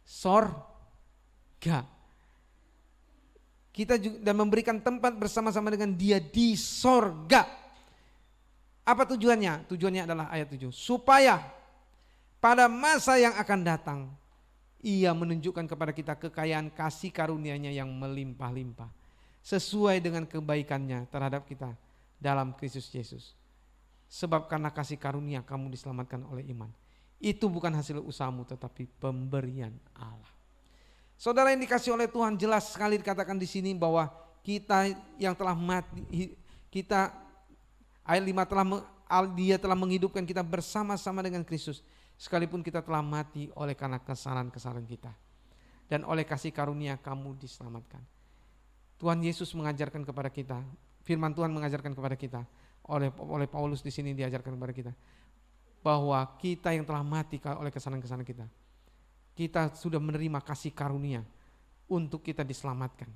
sorga. Kita juga dan memberikan tempat bersama-sama dengan Dia di sorga. Apa tujuannya? Tujuannya adalah ayat 7. Supaya pada masa yang akan datang Ia menunjukkan kepada kita kekayaan kasih karunia-Nya yang melimpah-limpah sesuai dengan kebaikan-Nya terhadap kita dalam Kristus Yesus. Sebab karena kasih karunia kamu diselamatkan oleh iman. Itu bukan hasil usahamu tetapi pemberian Allah. Saudara yang dikasihi oleh Tuhan, jelas sekali dikatakan di sini bahwa kita yang telah mati, kita ayat 5 Dia telah menghidupkan kita bersama-sama dengan Kristus sekalipun kita telah mati oleh karena kesalahan-kesalahan kita. Dan oleh kasih karunia kamu diselamatkan. Tuhan Yesus mengajarkan kepada kita, firman Tuhan mengajarkan kepada kita, oleh Paulus di sini diajarkan kepada kita bahwa kita yang telah mati oleh kesalahan-kesalahan kita sudah menerima kasih karunia untuk kita diselamatkan.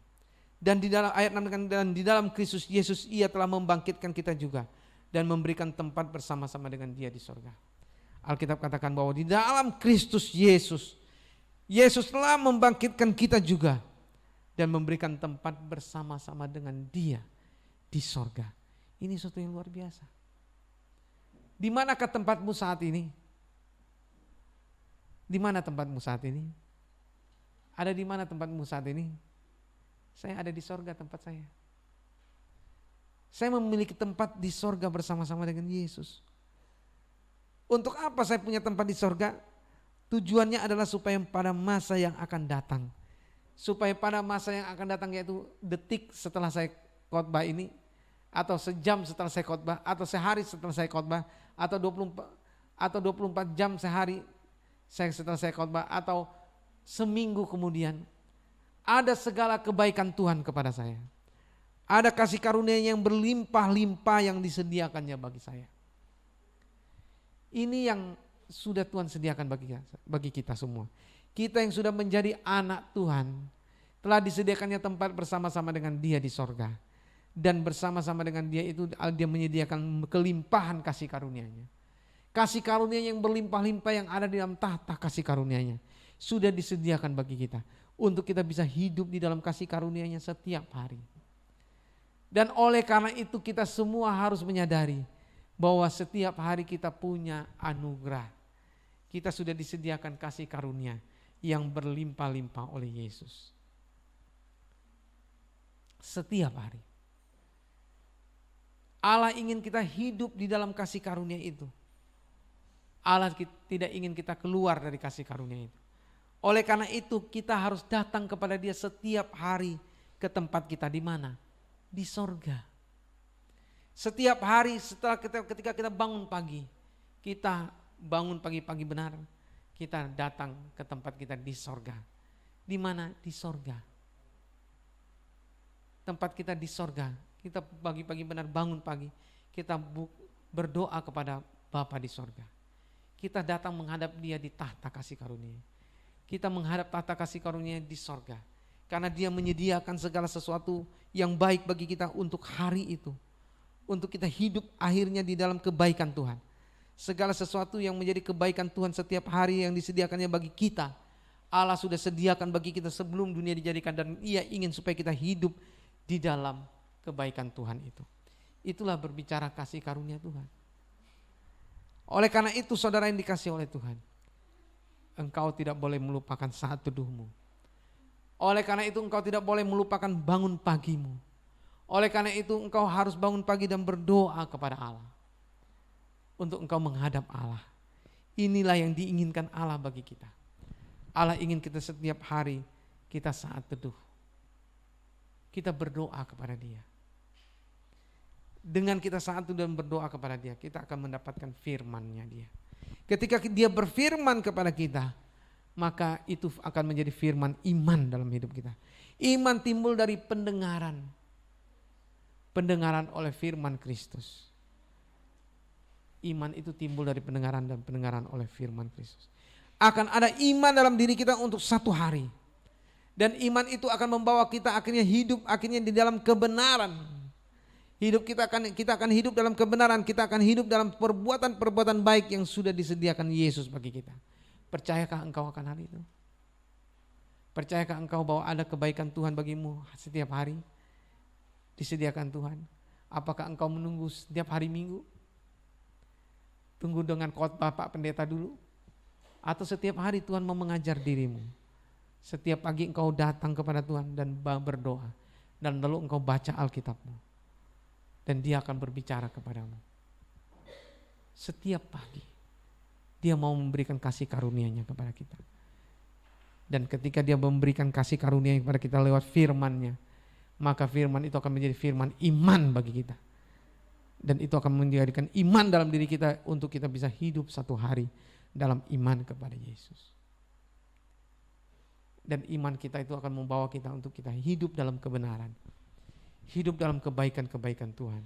Dan di dalam ayat 6 dan di dalam Kristus Yesus Ia telah membangkitkan kita juga dan memberikan tempat bersama-sama dengan Dia di sorga. Alkitab katakan bahwa di dalam Kristus Yesus telah membangkitkan kita juga dan memberikan tempat bersama-sama dengan Dia di sorga. Ini sesuatu yang luar biasa. Di manakah tempatmu saat ini? Di mana tempatmu saat ini? Ada di mana tempatmu saat ini? Saya ada di sorga tempat saya. Saya memiliki tempat di sorga bersama-sama dengan Yesus. Untuk apa saya punya tempat di sorga? Tujuannya adalah supaya pada masa yang akan datang, supaya pada masa yang akan datang, yaitu detik setelah saya khotbah ini, atau sejam setelah saya khotbah, atau sehari setelah saya khotbah, atau 24 jam sehari setelah saya khotbah, atau seminggu kemudian, ada segala kebaikan Tuhan kepada saya. Ada kasih karunia yang berlimpah-limpah yang disediakannya bagi saya. Ini yang sudah Tuhan sediakan bagi kita semua. Kita yang sudah menjadi anak Tuhan, telah disediakannya tempat bersama-sama dengan Dia di sorga. Dan bersama-sama dengan Dia itu Dia menyediakan kelimpahan kasih karunia-Nya. Kasih karunia yang berlimpah-limpah yang ada di dalam tahta kasih karunia-Nya sudah disediakan bagi kita, untuk kita bisa hidup di dalam kasih karunia-Nya setiap hari. Dan oleh karena itu kita semua harus menyadari bahwa setiap hari kita punya anugerah. Kita sudah disediakan kasih karunia yang berlimpah-limpah oleh Yesus. Setiap hari. Allah ingin kita hidup di dalam kasih karunia itu. Allah tidak ingin kita keluar dari kasih karunia itu. Oleh karena itu kita harus datang kepada Dia setiap hari ke tempat kita di mana? Di sorga. Setiap hari ketika kita bangun pagi, kita bangun pagi-pagi benar, kita datang ke tempat kita di sorga. Di mana? Di sorga. Tempat kita di sorga. Kita pagi-pagi benar bangun pagi, kita berdoa kepada Bapa di sorga. Kita datang menghadap Dia di tahta kasih karunia. Kita menghadap tahta kasih karunia di sorga. Karena Dia menyediakan segala sesuatu yang baik bagi kita untuk hari itu. Untuk kita hidup akhirnya di dalam kebaikan Tuhan. Segala sesuatu yang menjadi kebaikan Tuhan setiap hari yang disediakannya bagi kita, Allah sudah sediakan bagi kita sebelum dunia dijadikan, dan Ia ingin supaya kita hidup di dalam kebaikan Tuhan itu. Itulah berbicara kasih karunia Tuhan. Oleh karena itu saudara yang dikasihi oleh Tuhan, engkau tidak boleh melupakan saat teduhmu. Oleh karena itu engkau tidak boleh melupakan bangun pagimu. Oleh karena itu engkau harus bangun pagi dan berdoa kepada Allah. Untuk engkau menghadap Allah. Inilah yang diinginkan Allah bagi kita. Allah ingin kita setiap hari kita saat teduh, kita berdoa kepada Dia. Dengan kita saat teduh dan berdoa kepada Dia, kita akan mendapatkan firman-Nya Dia. Ketika Dia berfirman kepada kita, maka itu akan menjadi firman iman dalam hidup kita. Iman timbul dari pendengaran. Pendengaran oleh firman Kristus. Iman itu timbul dari pendengaran dan pendengaran oleh firman Kristus. Akan ada iman dalam diri kita untuk satu hari. Dan iman itu akan membawa kita akhirnya hidup akhirnya di dalam kebenaran. Kita akan hidup dalam kebenaran, kita akan hidup dalam perbuatan-perbuatan baik yang sudah disediakan Yesus bagi kita. Percayakah engkau akan hal itu? Percayakah engkau bahwa ada kebaikan Tuhan bagimu setiap hari? Disediakan Tuhan. Apakah engkau menunggu setiap hari Minggu? Tunggu dengan khotbah Pak Pendeta dulu? Atau setiap hari Tuhan mau mengajar dirimu? Setiap pagi engkau datang kepada Tuhan dan berdoa. Dan lalu engkau baca Alkitabmu. Dan Dia akan berbicara kepadamu. Setiap pagi. Dia mau memberikan kasih karunia-Nya kepada kita. Dan ketika Dia memberikan kasih karunia kepada kita lewat firman-Nya, maka firman itu akan menjadi firman iman bagi kita. Dan itu akan menjadikan iman dalam diri kita untuk kita bisa hidup satu hari dalam iman kepada Yesus. Dan iman kita itu akan membawa kita untuk kita hidup dalam kebenaran. Hidup dalam kebaikan-kebaikan Tuhan.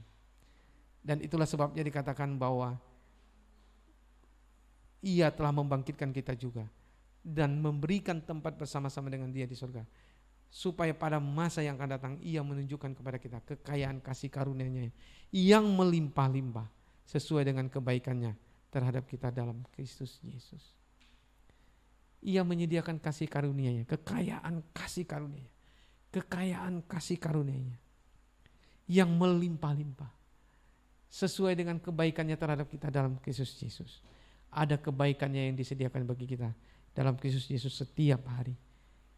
Dan itulah sebabnya dikatakan bahwa Ia telah membangkitkan kita juga dan memberikan tempat bersama-sama dengan Dia di surga, supaya pada masa yang akan datang Ia menunjukkan kepada kita kekayaan kasih karunia-Nya yang melimpah-limpah sesuai dengan kebaikan-Nya terhadap kita dalam Kristus Yesus. Ia menyediakan kasih karunia-Nya, kekayaan kasih karunia-Nya, kekayaan kasih karunia-Nya yang melimpah-limpah sesuai dengan kebaikan-Nya terhadap kita dalam Kristus Yesus. Ada kebaikan-Nya yang disediakan bagi kita dalam Kristus Yesus setiap hari.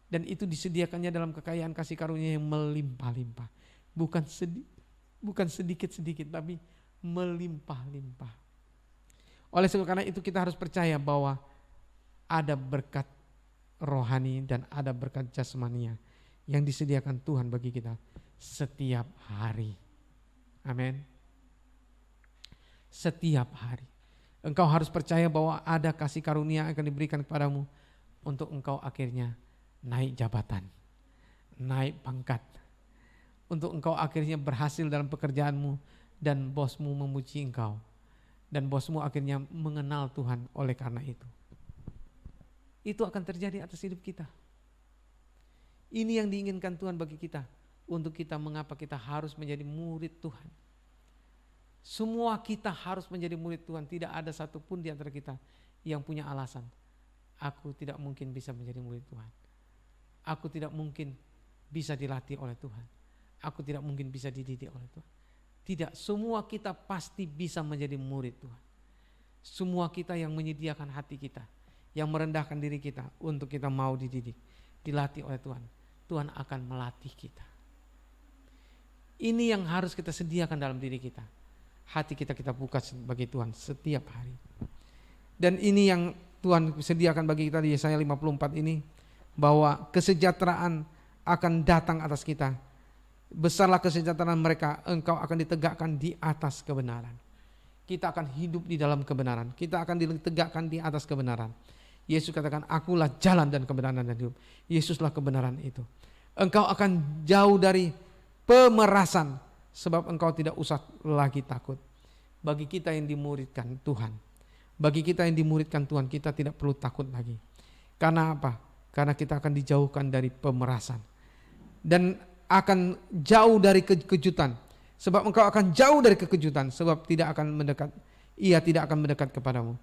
Dan itu disediakannya dalam kekayaan kasih karunia yang melimpah-limpah. Bukan sedikit-sedikit, tapi melimpah-limpah. Oleh sebab karena itu kita harus percaya bahwa ada berkat rohani dan ada berkat jasmania yang disediakan Tuhan bagi kita setiap hari. Amin. Setiap hari. Engkau harus percaya bahwa ada kasih karunia yang akan diberikan kepadamu untuk engkau akhirnya naik jabatan, naik pangkat. Untuk engkau akhirnya berhasil dalam pekerjaanmu dan bosmu memuji engkau. Dan bosmu akhirnya mengenal Tuhan oleh karena itu. Itu akan terjadi atas hidup kita. Ini yang diinginkan Tuhan bagi kita. Untuk kita mengapa kita harus menjadi murid Tuhan. Semua kita harus menjadi murid Tuhan. Tidak ada satupun di antara kita yang punya alasan. Aku tidak mungkin bisa menjadi murid Tuhan. Aku tidak mungkin bisa dilatih oleh Tuhan. Aku tidak mungkin bisa dididik oleh Tuhan. Tidak, semua kita pasti bisa menjadi murid Tuhan. Semua kita yang menyediakan hati kita, yang merendahkan diri kita untuk kita mau dididik, dilatih oleh Tuhan. Tuhan akan melatih kita. Ini yang harus kita sediakan dalam diri kita. Hati kita buka bagi Tuhan setiap hari. Dan ini yang Tuhan sediakan bagi kita di Yesaya 54 ini, bahwa kesejahteraan akan datang atas kita. Besarlah kesejahteraan mereka, engkau akan ditegakkan di atas kebenaran. Kita akan hidup di dalam kebenaran. Kita akan ditegakkan di atas kebenaran. Yesus katakan, akulah jalan dan kebenaran dan hidup. Yesuslah kebenaran itu. Engkau akan jauh dari pemerasan, sebab engkau tidak usah lagi takut. Bagi kita yang dimuridkan Tuhan, bagi kita yang dimuridkan Tuhan, kita tidak perlu takut lagi. Karena apa? Karena kita akan dijauhkan dari pemerasan. Dan akan jauh dari kekejutan. Sebab engkau akan jauh dari kekejutan. Sebab ia tidak akan mendekat kepadamu.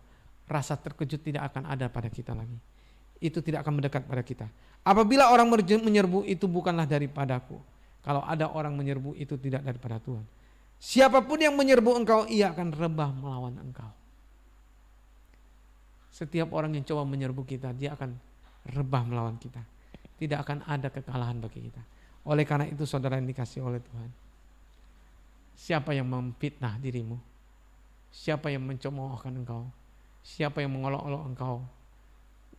Rasa terkejut tidak akan ada pada kita lagi. Itu tidak akan mendekat pada kita. Apabila orang menyerbu, itu bukanlah daripadaku. Kalau ada orang menyerbu, itu tidak daripada Tuhan. Siapapun yang menyerbu engkau, ia akan rebah melawan engkau. Setiap orang yang coba menyerbu kita, dia akan rebah melawan kita. Tidak akan ada kekalahan bagi kita. Oleh karena itu saudara yang dikasihi oleh Tuhan, siapa yang memfitnah dirimu? Siapa yang mencemoohkan engkau? Siapa yang mengolok-olok engkau?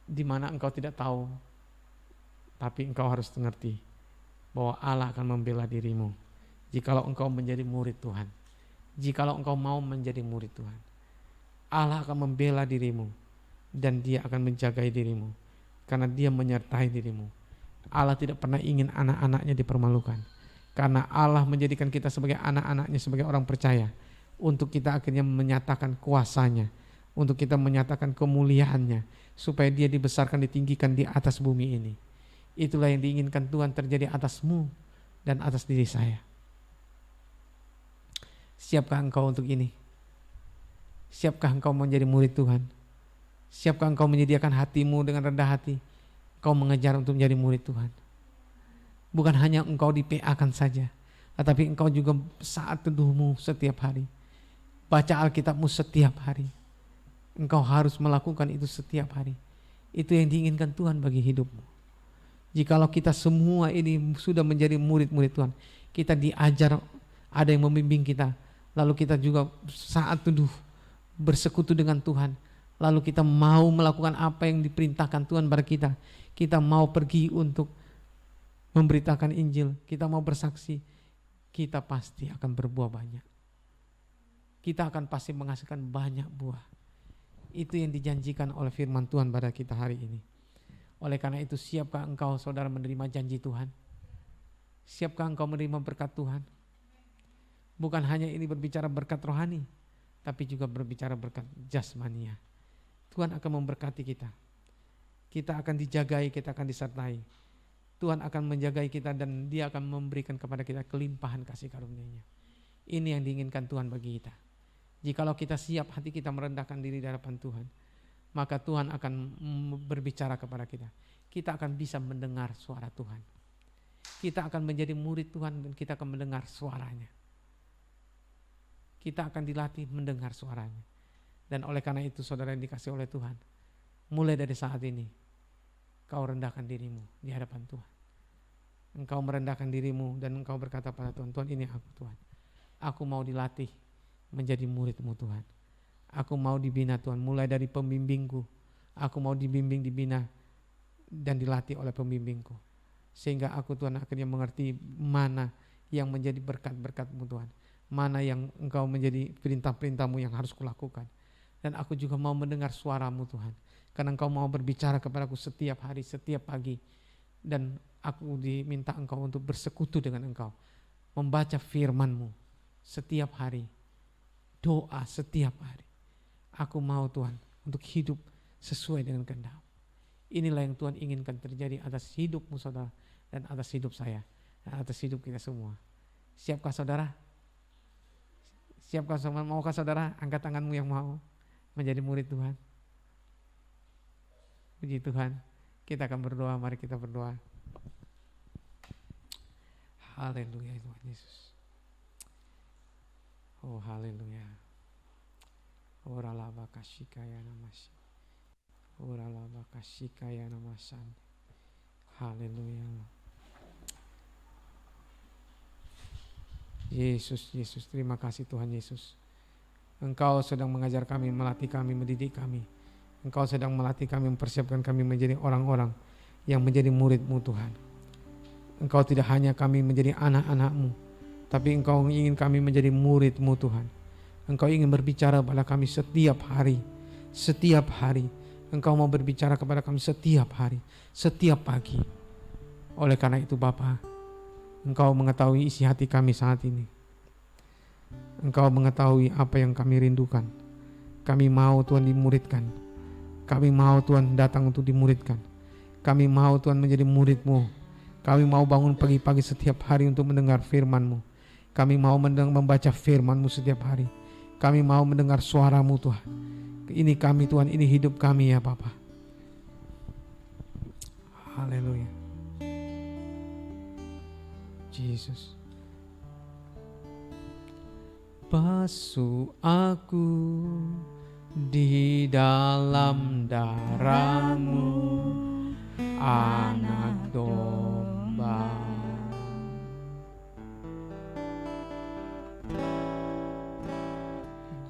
Di mana engkau tidak tahu, tapi engkau harus mengerti bahwa Allah akan membela dirimu. Jikalau engkau menjadi murid Tuhan, jikalau engkau mau menjadi murid Tuhan, Allah akan membela dirimu dan Dia akan menjagai dirimu karena Dia menyertai dirimu. Allah tidak pernah ingin anak-anaknya dipermalukan. Karena Allah menjadikan kita sebagai anak-anaknya, sebagai orang percaya. Untuk kita akhirnya menyatakan kuasanya. Untuk kita menyatakan kemuliaannya. Supaya dia dibesarkan, ditinggikan di atas bumi ini. Itulah yang diinginkan Tuhan terjadi atasmu dan atas diri saya. Siapkah engkau untuk ini? Siapkah engkau menjadi murid Tuhan? Siapkah engkau menyediakan hatimu dengan rendah hati? Engkau mengejar untuk menjadi murid Tuhan. Bukan hanya engkau di-PA-kan saja, tetapi engkau juga saat teduhmu setiap hari. Baca Alkitabmu setiap hari. Engkau harus melakukan itu setiap hari. Itu yang diinginkan Tuhan bagi hidupmu. Jikalau kita semua ini sudah menjadi murid-murid Tuhan, kita diajar, ada yang membimbing kita, lalu kita juga saat teduh bersekutu dengan Tuhan, lalu kita mau melakukan apa yang diperintahkan Tuhan pada kita. Kita mau pergi untuk memberitakan Injil, kita mau bersaksi, kita pasti akan berbuah banyak. Kita akan pasti menghasilkan banyak buah. Itu yang dijanjikan oleh firman Tuhan pada kita hari ini. Oleh karena itu, siapkah engkau saudara menerima janji Tuhan? Siapkah engkau menerima berkat Tuhan? Bukan hanya ini berbicara berkat rohani, tapi juga berbicara berkat jasmania. Tuhan akan memberkati kita. Kita akan dijagai, kita akan disertai. Tuhan akan menjagai kita dan Dia akan memberikan kepada kita kelimpahan kasih karunia-Nya. Ini yang diinginkan Tuhan bagi kita. Jikalau kita siap hati kita merendahkan diri di hadapan Tuhan, maka Tuhan akan berbicara kepada kita. Kita akan bisa mendengar suara Tuhan. Kita akan menjadi murid Tuhan dan kita akan mendengar suaranya. Kita akan dilatih mendengar suaranya. Dan oleh karena itu saudara yang dikasih oleh Tuhan, mulai dari saat ini, Kau rendahkan dirimu di hadapan Tuhan. Engkau merendahkan dirimu dan engkau berkata pada Tuhan, Tuhan ini aku Tuhan. Aku mau dilatih menjadi murid-Mu Tuhan. Aku mau dibina Tuhan, mulai dari pembimbingku. Aku mau dibimbing, dibina dan dilatih oleh pembimbingku. Sehingga aku Tuhan akhirnya mengerti mana yang menjadi berkat-berkat-Mu Tuhan. Mana yang engkau menjadi perintah-perintah-Mu yang harus kulakukan. Dan aku juga mau mendengar suara-Mu Tuhan. Karena engkau mau berbicara kepadaku setiap hari, setiap pagi. Dan aku diminta engkau untuk bersekutu dengan engkau. Membaca firman-Mu setiap hari. Doa setiap hari. Aku mau Tuhan untuk hidup sesuai dengan kehendak. Inilah yang Tuhan inginkan terjadi atas hidupmu saudara dan atas hidup saya dan atas hidup kita semua. Siapkah saudara? Siapkah saudara? Maukah saudara angkat tanganmu yang mau menjadi murid Tuhan? Puji Tuhan. Kita akan berdoa, mari kita berdoa. Haleluya Tuhan Yesus. Oh haleluya. Ora lava kashikaya namasi. Ora lava kashikaya namasan. Haleluya. Yesus, Yesus, terima kasih Tuhan Yesus. Engkau sedang mengajar kami, melatih kami, mendidik kami. Engkau sedang melatih kami, mempersiapkan kami menjadi orang-orang yang menjadi murid-Mu Tuhan. Engkau tidak hanya kami menjadi anak-anak-Mu, tapi Engkau ingin kami menjadi murid-Mu Tuhan. Engkau ingin berbicara pada kami setiap hari. Setiap hari. Engkau mau berbicara kepada kami setiap hari. Setiap pagi. Oleh karena itu Bapa, Engkau mengetahui isi hati kami saat ini. Engkau mengetahui apa yang kami rindukan. Kami mau Tuhan dimuridkan. Kami mau Tuhan datang untuk dimuridkan. Kami mau Tuhan menjadi murid-Mu. Kami mau bangun pagi-pagi setiap hari untuk mendengar firman-Mu. Kami mau membaca firman-Mu setiap hari. Kami mau mendengar suara-Mu Tuhan. Ini kami Tuhan, ini hidup kami ya Bapa. Haleluya. Yesus. Basuh aku di dalam darah-Mu, anak domba.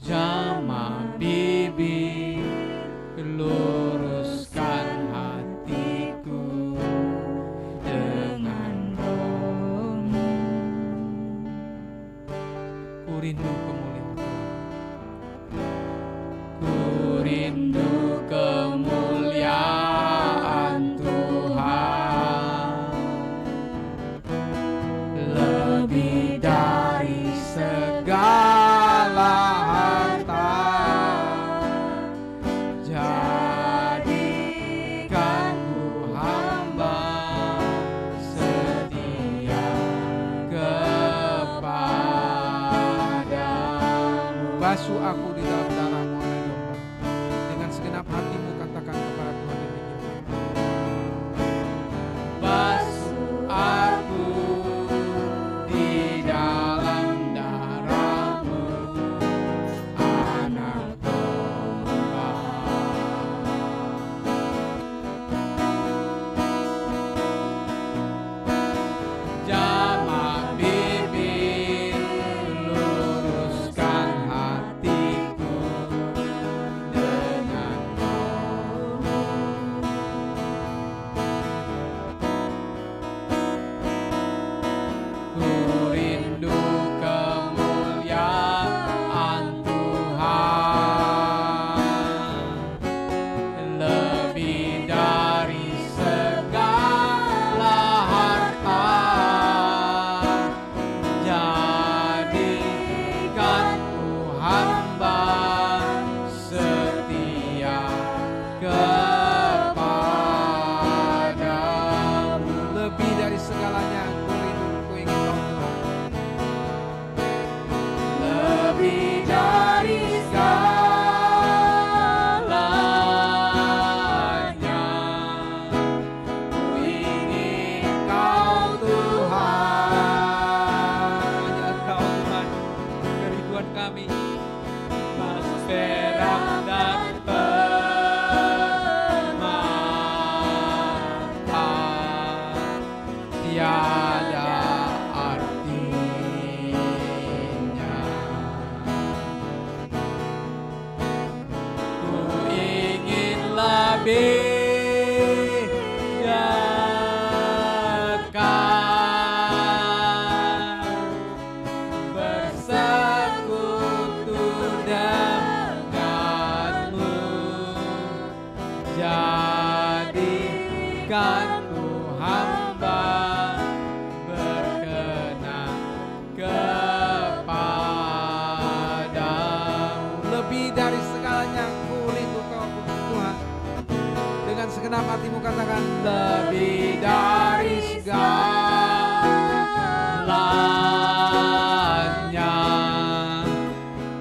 Jamah bibir, luruskan hatiku dengan roh-Mu. Ku rindu kemuliaan Tuhan. Ku rindu kemuliaan Tuhan, lebih dari segala harta. Jadikan ku hamba setia kepadamu. Basuh aku di dalam darah-Mu anak domba. Dengan segenap hatimu katakan kepada Tuhan demikian. Basuh aku di dalam darah-Mu, anak domba. Jamah bibir, luruskan hatiku kan ku hamba berkenan kepadamu. Lebih dari segalanya ku rindu Kau Tuhan. Dengan segenap hatimu katakan, lebih dari segalanya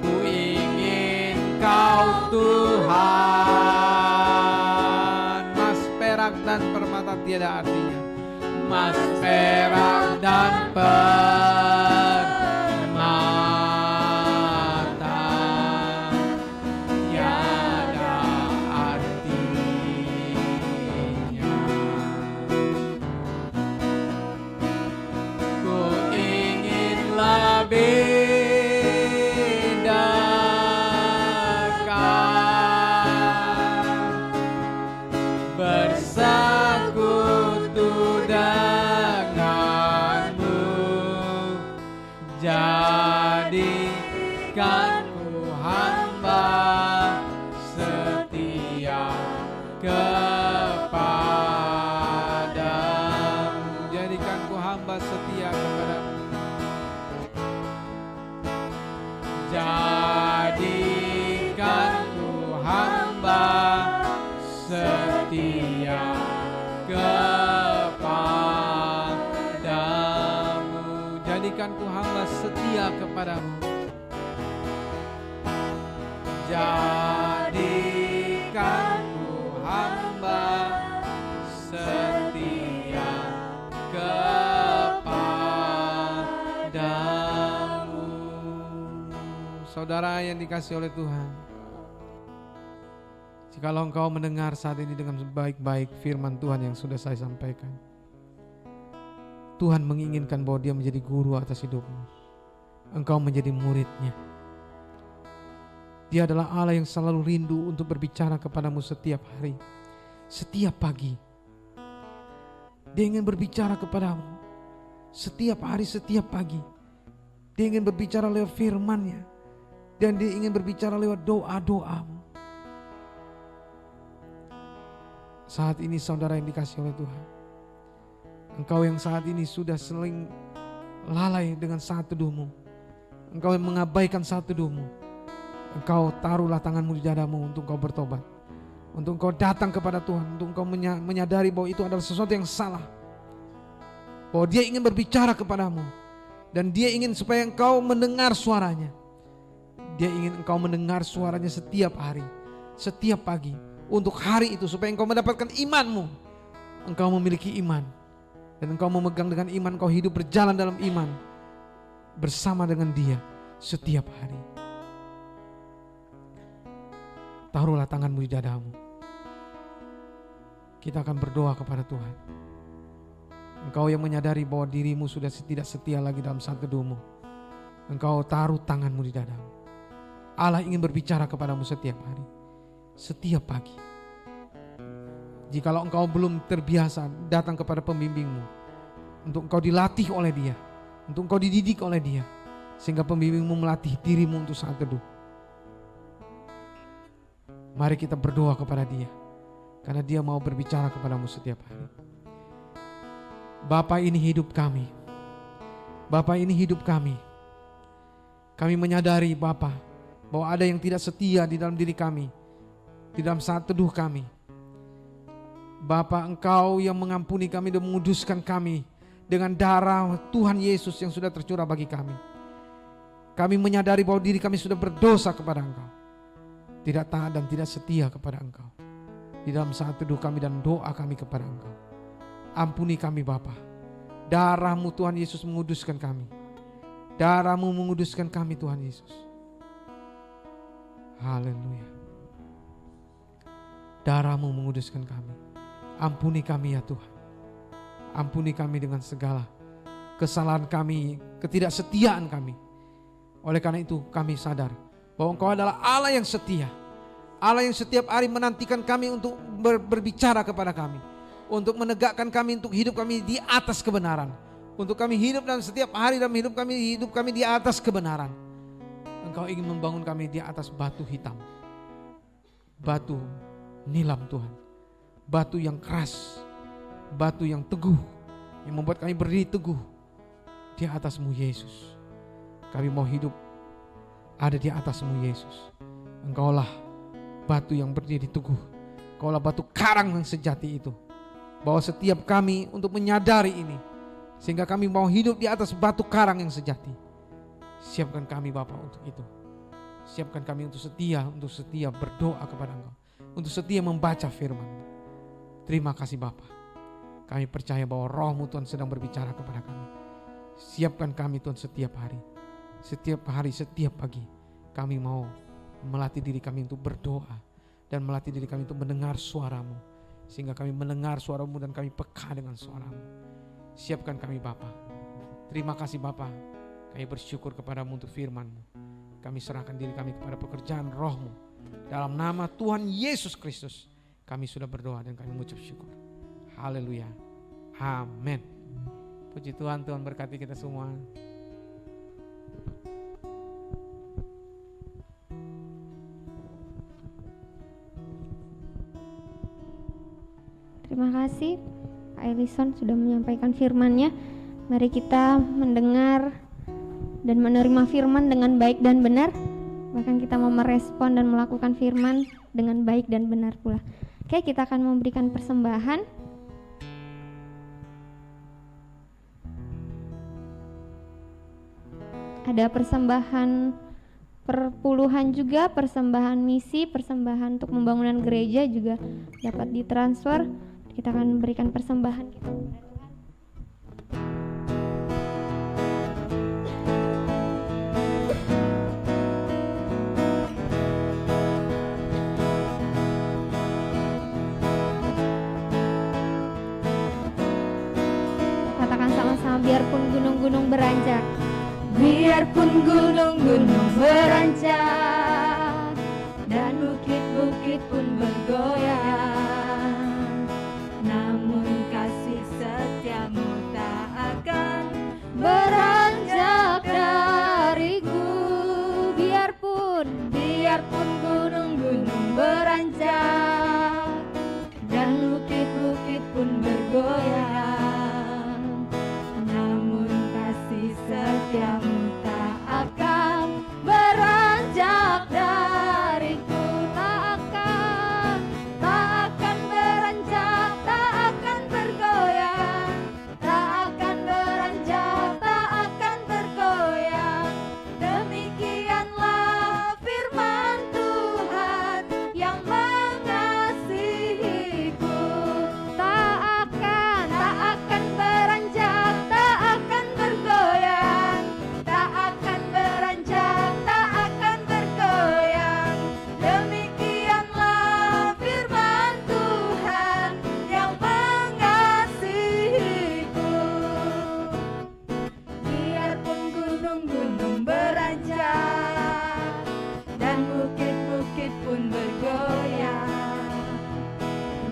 ku ingin Kau Tuhan. Mas, perak dan permata tiada artinya. Mas, perak dan permata tiada artinya. Ku ingin lebih dekat bersekutu denganmu, jadikan ku hamba setia kepadamu. Jadikan ku hamba setia kepadamu. Jadikan ku hamba setia kepadamu. Jadikan ku hamba setia kepadamu. Jadikan ku hamba setia kepadamu. Saudara yang dikasihi oleh Tuhan, jikalau engkau mendengar saat ini dengan baik-baik firman Tuhan yang sudah saya sampaikan, Tuhan menginginkan bahwa Dia menjadi guru atas hidupmu. Engkau menjadi muridnya. Dia adalah Allah yang selalu rindu untuk berbicara kepadamu setiap hari, setiap pagi. Dia ingin berbicara kepadamu setiap hari, setiap pagi. Dia ingin berbicara lewat firman-Nya, dan Dia ingin berbicara lewat doa-doamu. Saat ini saudara yang dikasihi oleh Tuhan, engkau yang saat ini sudah seling lalai dengan saat teduhmu, engkau yang mengabaikan saat teduhmu, engkau taruhlah tanganmu di dadamu untuk engkau bertobat, untuk engkau datang kepada Tuhan, untuk engkau menyadari bahwa itu adalah sesuatu yang salah, bahwa Dia ingin berbicara kepadamu, dan Dia ingin supaya engkau mendengar suaranya. Dia ingin engkau mendengar suaranya setiap hari, setiap pagi, untuk hari itu supaya engkau mendapatkan imanmu. Engkau memiliki iman, dan engkau memegang dengan iman, engkau hidup berjalan dalam iman bersama dengan Dia setiap hari. Taruhlah tanganmu di dadamu. Kita akan berdoa kepada Tuhan. Engkau yang menyadari bahwa dirimu sudah tidak setia lagi dalam saat teduhmu, engkau taruh tanganmu di dadamu. Allah ingin berbicara kepadamu setiap hari, setiap pagi. Jikalau engkau belum terbiasa datang kepada pembimbingmu, untuk engkau dilatih oleh Dia, untuk engkau dididik oleh Dia, sehingga pembimbingmu melatih dirimu untuk saat teduh. Mari kita berdoa kepada Dia, karena Dia mau berbicara kepadamu setiap hari. Bapa, ini hidup kami. Bapa, ini hidup kami. Kami menyadari Bapa, bahwa ada yang tidak setia di dalam diri kami, di dalam saat teduh kami. Bapa, Engkau yang mengampuni kami dan menguduskan kami dengan darah Tuhan Yesus yang sudah tercurah bagi kami. Kami menyadari bahwa diri kami sudah berdosa kepada Engkau, tidak taat dan tidak setia kepada Engkau. Di dalam saat teduh kami dan doa kami kepada Engkau, ampuni kami Bapa. Darah-Mu Tuhan Yesus menguduskan kami. Darah-Mu menguduskan kami Tuhan Yesus. Haleluya. Darah-Mu menguduskan kami. Ampuni kami ya Tuhan. Ampuni kami dengan segala kesalahan kami, ketidaksetiaan kami. Oleh karena itu kami sadar bahwa Engkau adalah Allah yang setia. Allah yang setiap hari menantikan kami untuk berbicara kepada kami, untuk menegakkan kami, untuk hidup kami di atas kebenaran, untuk kami hidup dalam setiap hari dalam hidup kami di atas kebenaran. Engkau ingin membangun kami di atas batu hitam, batu nilam Tuhan, batu yang keras, batu yang teguh, yang membuat kami berdiri teguh di atas-Mu Yesus. Kami mau hidup ada di atas-Mu Yesus. Engkaulah batu yang berdiri teguh, Engkaulah batu karang yang sejati itu. Bahwa setiap kami untuk menyadari ini, sehingga kami mau hidup di atas batu karang yang sejati. Siapkan kami Bapa untuk itu. Siapkan kami untuk setia berdoa kepada Engkau, untuk setia membaca firman-Mu. Terima kasih Bapa. Kami percaya bahwa Roh-Mu Tuhan sedang berbicara kepada kami. Siapkan kami Tuhan setiap hari, setiap pagi. Kami mau melatih diri kami untuk berdoa dan melatih diri kami untuk mendengar suara-Mu, sehingga kami mendengar suara-Mu dan kami peka dengan suara-Mu. Siapkan kami Bapa. Terima kasih Bapa. Kami bersyukur kepadamu untuk firman-Mu. Kami serahkan diri kami kepada pekerjaan Roh-Mu. Dalam nama Tuhan Yesus Kristus kami sudah berdoa dan kami mengucap syukur. Haleluya. Amin. Puji Tuhan, Tuhan berkati kita semua. Terima kasih Pak Ellison sudah menyampaikan firman-Nya. Mari kita mendengar dan menerima firman dengan baik dan benar. Bahkan kita mau merespon dan melakukan firman dengan baik dan benar pula. Oke, kita akan memberikan persembahan. Ada persembahan perpuluhan juga, persembahan misi, persembahan untuk pembangunan gereja juga dapat ditransfer. Kita akan memberikan persembahan kita kepada Tuhan. Katakan sama-sama, biarpun gunung-gunung beranjak. Biarpun gunung-gunung beranjak dan bukit-bukit pun bergoyang, namun kasih setiamu tak akan beranjak dariku. Biarpun gunung-gunung beranjak dan bukit-bukit pun bergoyang, namun kasih setiamu tak akan beranjak dariku. Tak akan beranjak, tak akan bergoyang, tak akan beranjak, tak akan bergoyang. Demikianlah firman Tuhan yang mengasihiku. Tak akan beranjak, tak akan bergoyang, tak akan beranjak, tak akan bergoyang. Demikianlah firman Tuhan yang mengasihiku. Biarpun gunung-gunung beranjak dan bukit-bukit pun bergoyang,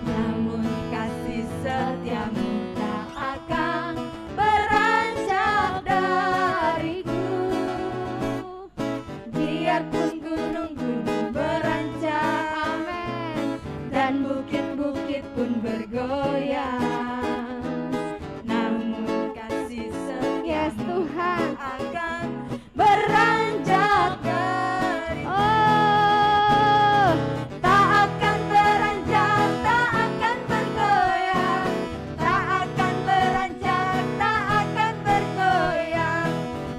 namun kasih setiamu tak akan beranjak dariku. Biarpun gunung-gunung beranjak, amin, dan bukit-bukit pun bergoyang, namun kasih Yes setiamu Tuhan. akan beranjak dariku. Oh, Tak akan beranjak, tak akan bergoyang, tak akan beranjak, tak akan bergoyang.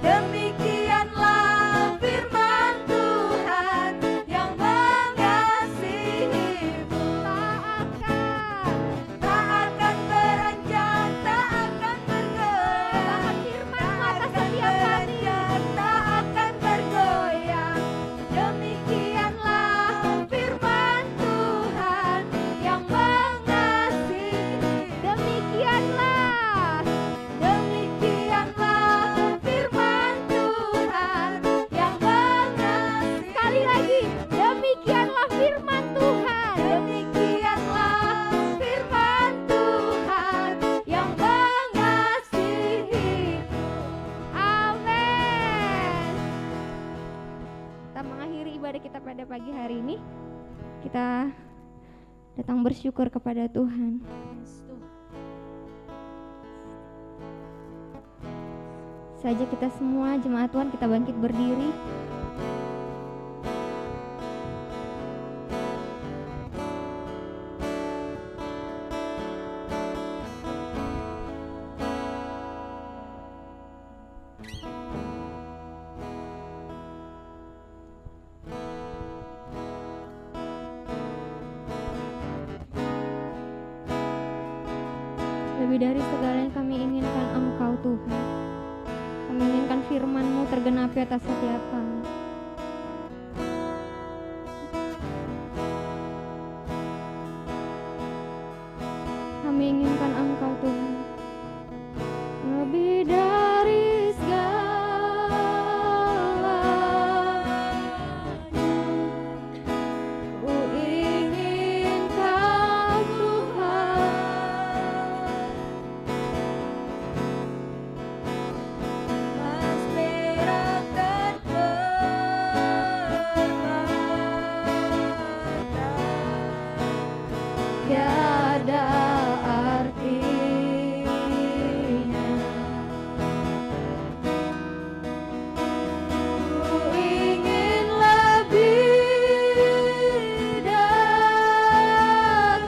Demikianlah firman Tuhan yang mengasihimu. Tak akan beranjak, tak akan bergoyang. firman-Mu atas Tak akan setiap kami. beranjak, tak akan bergoyang. Demikianlah firman Tuhan yang mengasihi. Demikianlah firman Tuhan yang mengasihi. sekali lagi, demikianlah firman Tuhan. Demikianlah firman Tuhan yang mengasihi. Amin. Kita mengakhiri ibadah kita pada pagi hari ini. Kita datang bersyukur kepada Tuhan. Saja kita semua jemaat Tuhan, kita bangkit berdiri. Lebih dari segala yang kami inginkan Engkau Tuhan. Kami inginkan firman-Mu tergenapi atas setiap kami. Kami inginkan Engkau Tuhan. Lebih dari segalanya, ku ingin Kau Tuhan. Mas perak dan permata, tiada artinya. Ku ingin lebih dekat,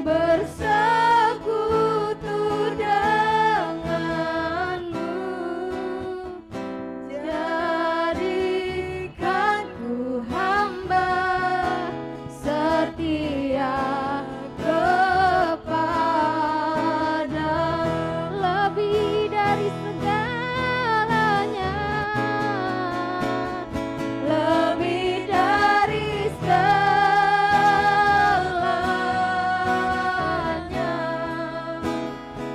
bersekutu denganmu. Jadikanku hamba setia kepada, lebih dari segalanya, lebih dari segalanya.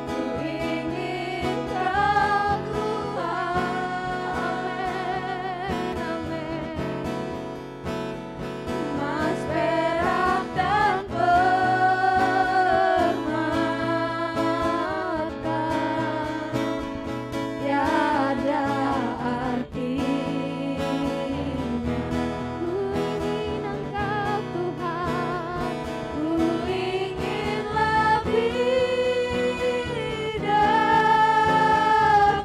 Ku ingin Kau Tuhan. Amin, amin. Mas perak dan permata, tiada artinya. Ku ingin Engkau Tuhan, ku ingin lebih dekat,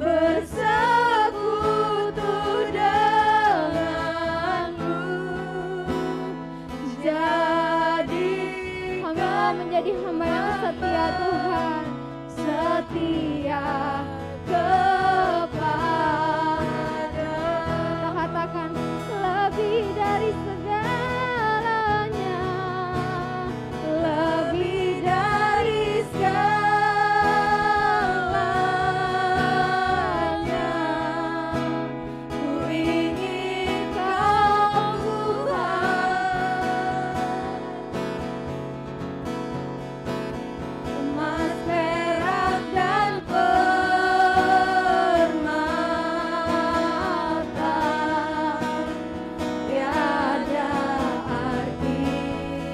bersekutu denganmu. Kami mau menjadi hamba yang setia Tuhan. Setia kepada, Kita katakan lebih dari segalanya, lebih dari segalanya. Ku ingin Kau Tuhan. Emas, perak dan permata, tiada artinya.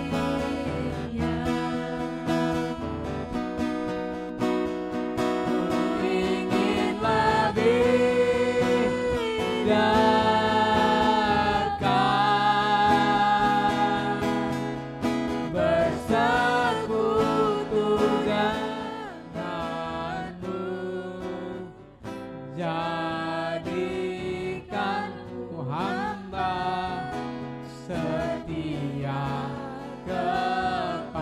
Ku ingin lebih dekat, bersekutu denganmu. Jadikanku hamba setia kepadamu.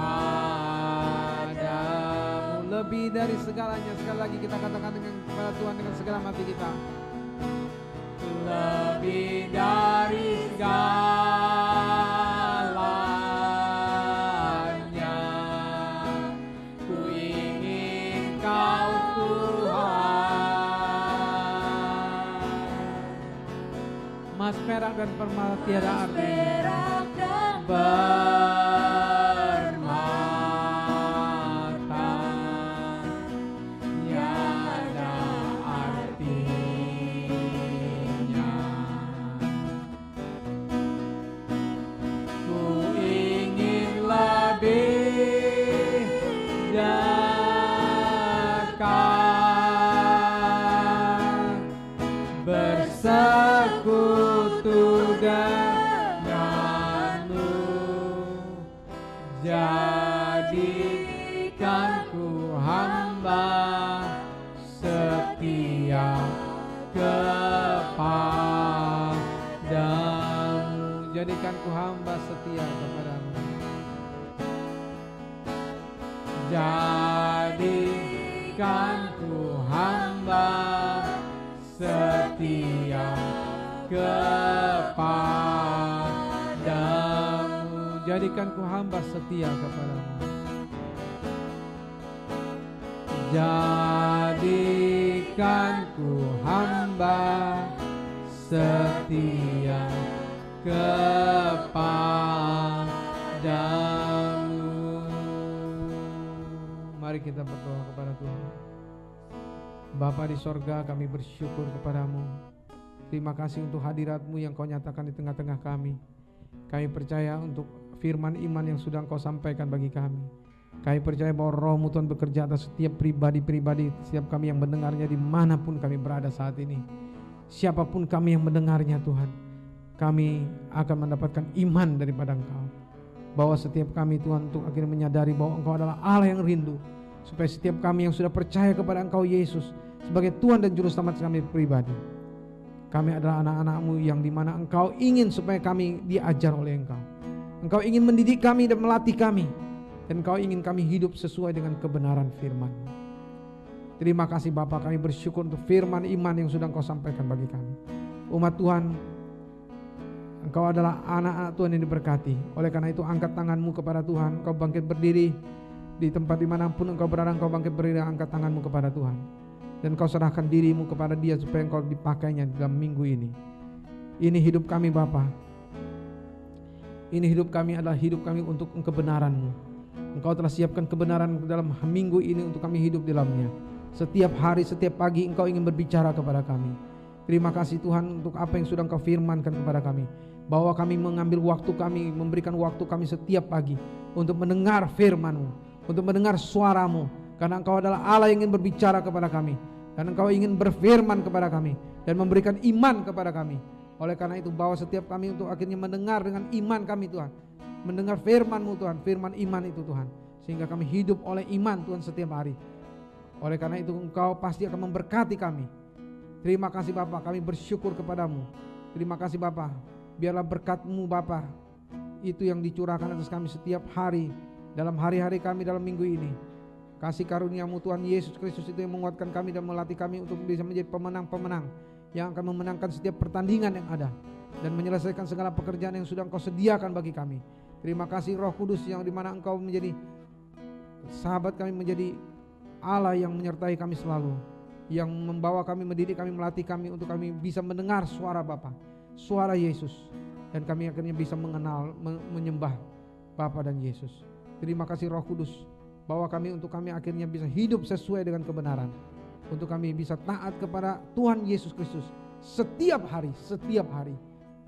Lebih dari segalanya. Sekali lagi kita katakan dengan kepada Tuhan dengan segala hati kita. Lebih dari segalanya, ku ingin Kau Tuhan. Mas perak dan permata tiada artinya. Perak dan Permata tiada artinya. Ku ingin lebih dekat, bersekutu denganmu. Jadikan ku hamba setia kepadamu. Jadikan ku hamba setia kepadamu. Jadikan ku hamba setia kepadamu. Jadikan ku hamba setia kepadamu. Mari kita berdoa kepada Tuhan. Bapa di sorga, kami bersyukur kepadamu. Terima kasih untuk hadirat-Mu yang Kau nyatakan di tengah-tengah kami. Kami percaya untuk firman iman yang sudah Kau sampaikan bagi kami. Kami percaya bahwa Roh-Mu Tuhan bekerja atas setiap pribadi-pribadi, setiap kami yang mendengarnya dimanapun kami berada saat ini. Siapapun kami yang mendengarnya Tuhan, kami akan mendapatkan iman daripada Engkau. Bahwa setiap kami Tuhan untuk akhirnya menyadari bahwa Engkau adalah Allah yang rindu. Supaya setiap kami yang sudah percaya kepada Engkau Yesus sebagai Tuhan dan Juru Selamat kami pribadi, kami adalah anak-anak-Mu yang dimana Engkau ingin supaya kami diajar oleh Engkau. Engkau ingin mendidik kami dan melatih kami, dan Engkau ingin kami hidup sesuai dengan kebenaran firman-Mu. Terima kasih Bapa, kami bersyukur untuk firman iman yang sudah Engkau sampaikan bagi kami. Umat Tuhan, Engkau adalah anak-anak Tuhan yang diberkati. Oleh karena itu angkat tanganmu kepada Tuhan. Engkau bangkit berdiri di tempat dimanapun Engkau berada. Engkau bangkit berdiri, angkat tanganmu kepada Tuhan. Dan Engkau serahkan dirimu kepada Dia supaya Engkau dipakainya dalam minggu ini. Ini hidup kami Bapa. Ini hidup kami adalah hidup kami untuk kebenaran-Mu. Engkau telah siapkan kebenaran dalam minggu ini untuk kami hidup di dalamnya. Setiap hari, setiap pagi Engkau ingin berbicara kepada kami. Terima kasih Tuhan untuk apa yang sudah Engkau firmankan kepada kami. Bahwa kami mengambil waktu kami, memberikan waktu kami setiap pagi untuk mendengar firman-Mu, untuk mendengar suara-Mu. Karena Engkau adalah Allah yang ingin berbicara kepada kami, dan Engkau ingin berfirman kepada kami dan memberikan iman kepada kami. Oleh karena itu bawa setiap kami untuk akhirnya mendengar dengan iman kami Tuhan, mendengar firman-Mu Tuhan, firman iman itu Tuhan, sehingga kami hidup oleh iman Tuhan setiap hari. Oleh karena itu Engkau pasti akan memberkati kami. Terima kasih Bapa, kami bersyukur kepadamu. Terima kasih Bapa, biarlah berkat-Mu Bapa itu yang dicurahkan atas kami setiap hari, dalam hari-hari kami dalam minggu ini. Kasih karunia-Mu Tuhan Yesus Kristus itu yang menguatkan kami dan melatih kami untuk bisa menjadi pemenang-pemenang yang akan memenangkan setiap pertandingan yang ada dan menyelesaikan segala pekerjaan yang sudah Engkau sediakan bagi kami. Terima kasih Roh Kudus yang dimana Engkau menjadi sahabat kami, menjadi Allah yang menyertai kami selalu, yang membawa kami, mendidik kami, melatih kami untuk kami bisa mendengar suara Bapa, suara Yesus, dan kami akhirnya bisa mengenal, menyembah Bapa dan Yesus. Terima kasih Roh Kudus, bawa kami untuk kami akhirnya bisa hidup sesuai dengan kebenaran, untuk kami bisa taat kepada Tuhan Yesus Kristus setiap hari, setiap hari.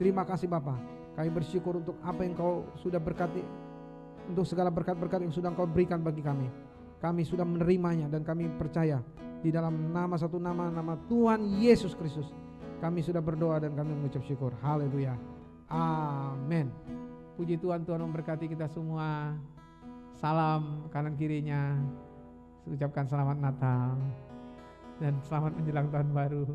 Terima kasih Bapa, kami bersyukur untuk apa yang Kau sudah berkati, untuk segala berkat-berkat yang sudah Kau berikan bagi kami. Kami sudah menerimanya dan kami percaya di dalam nama satu nama Tuhan Yesus Kristus. Kami sudah berdoa dan kami mengucap syukur. Haleluya. Amin. Puji Tuhan, Tuhan memberkati kita semua. Salam kanan kirinya. Ucapkan selamat Natal dan selamat menjelang tahun baru.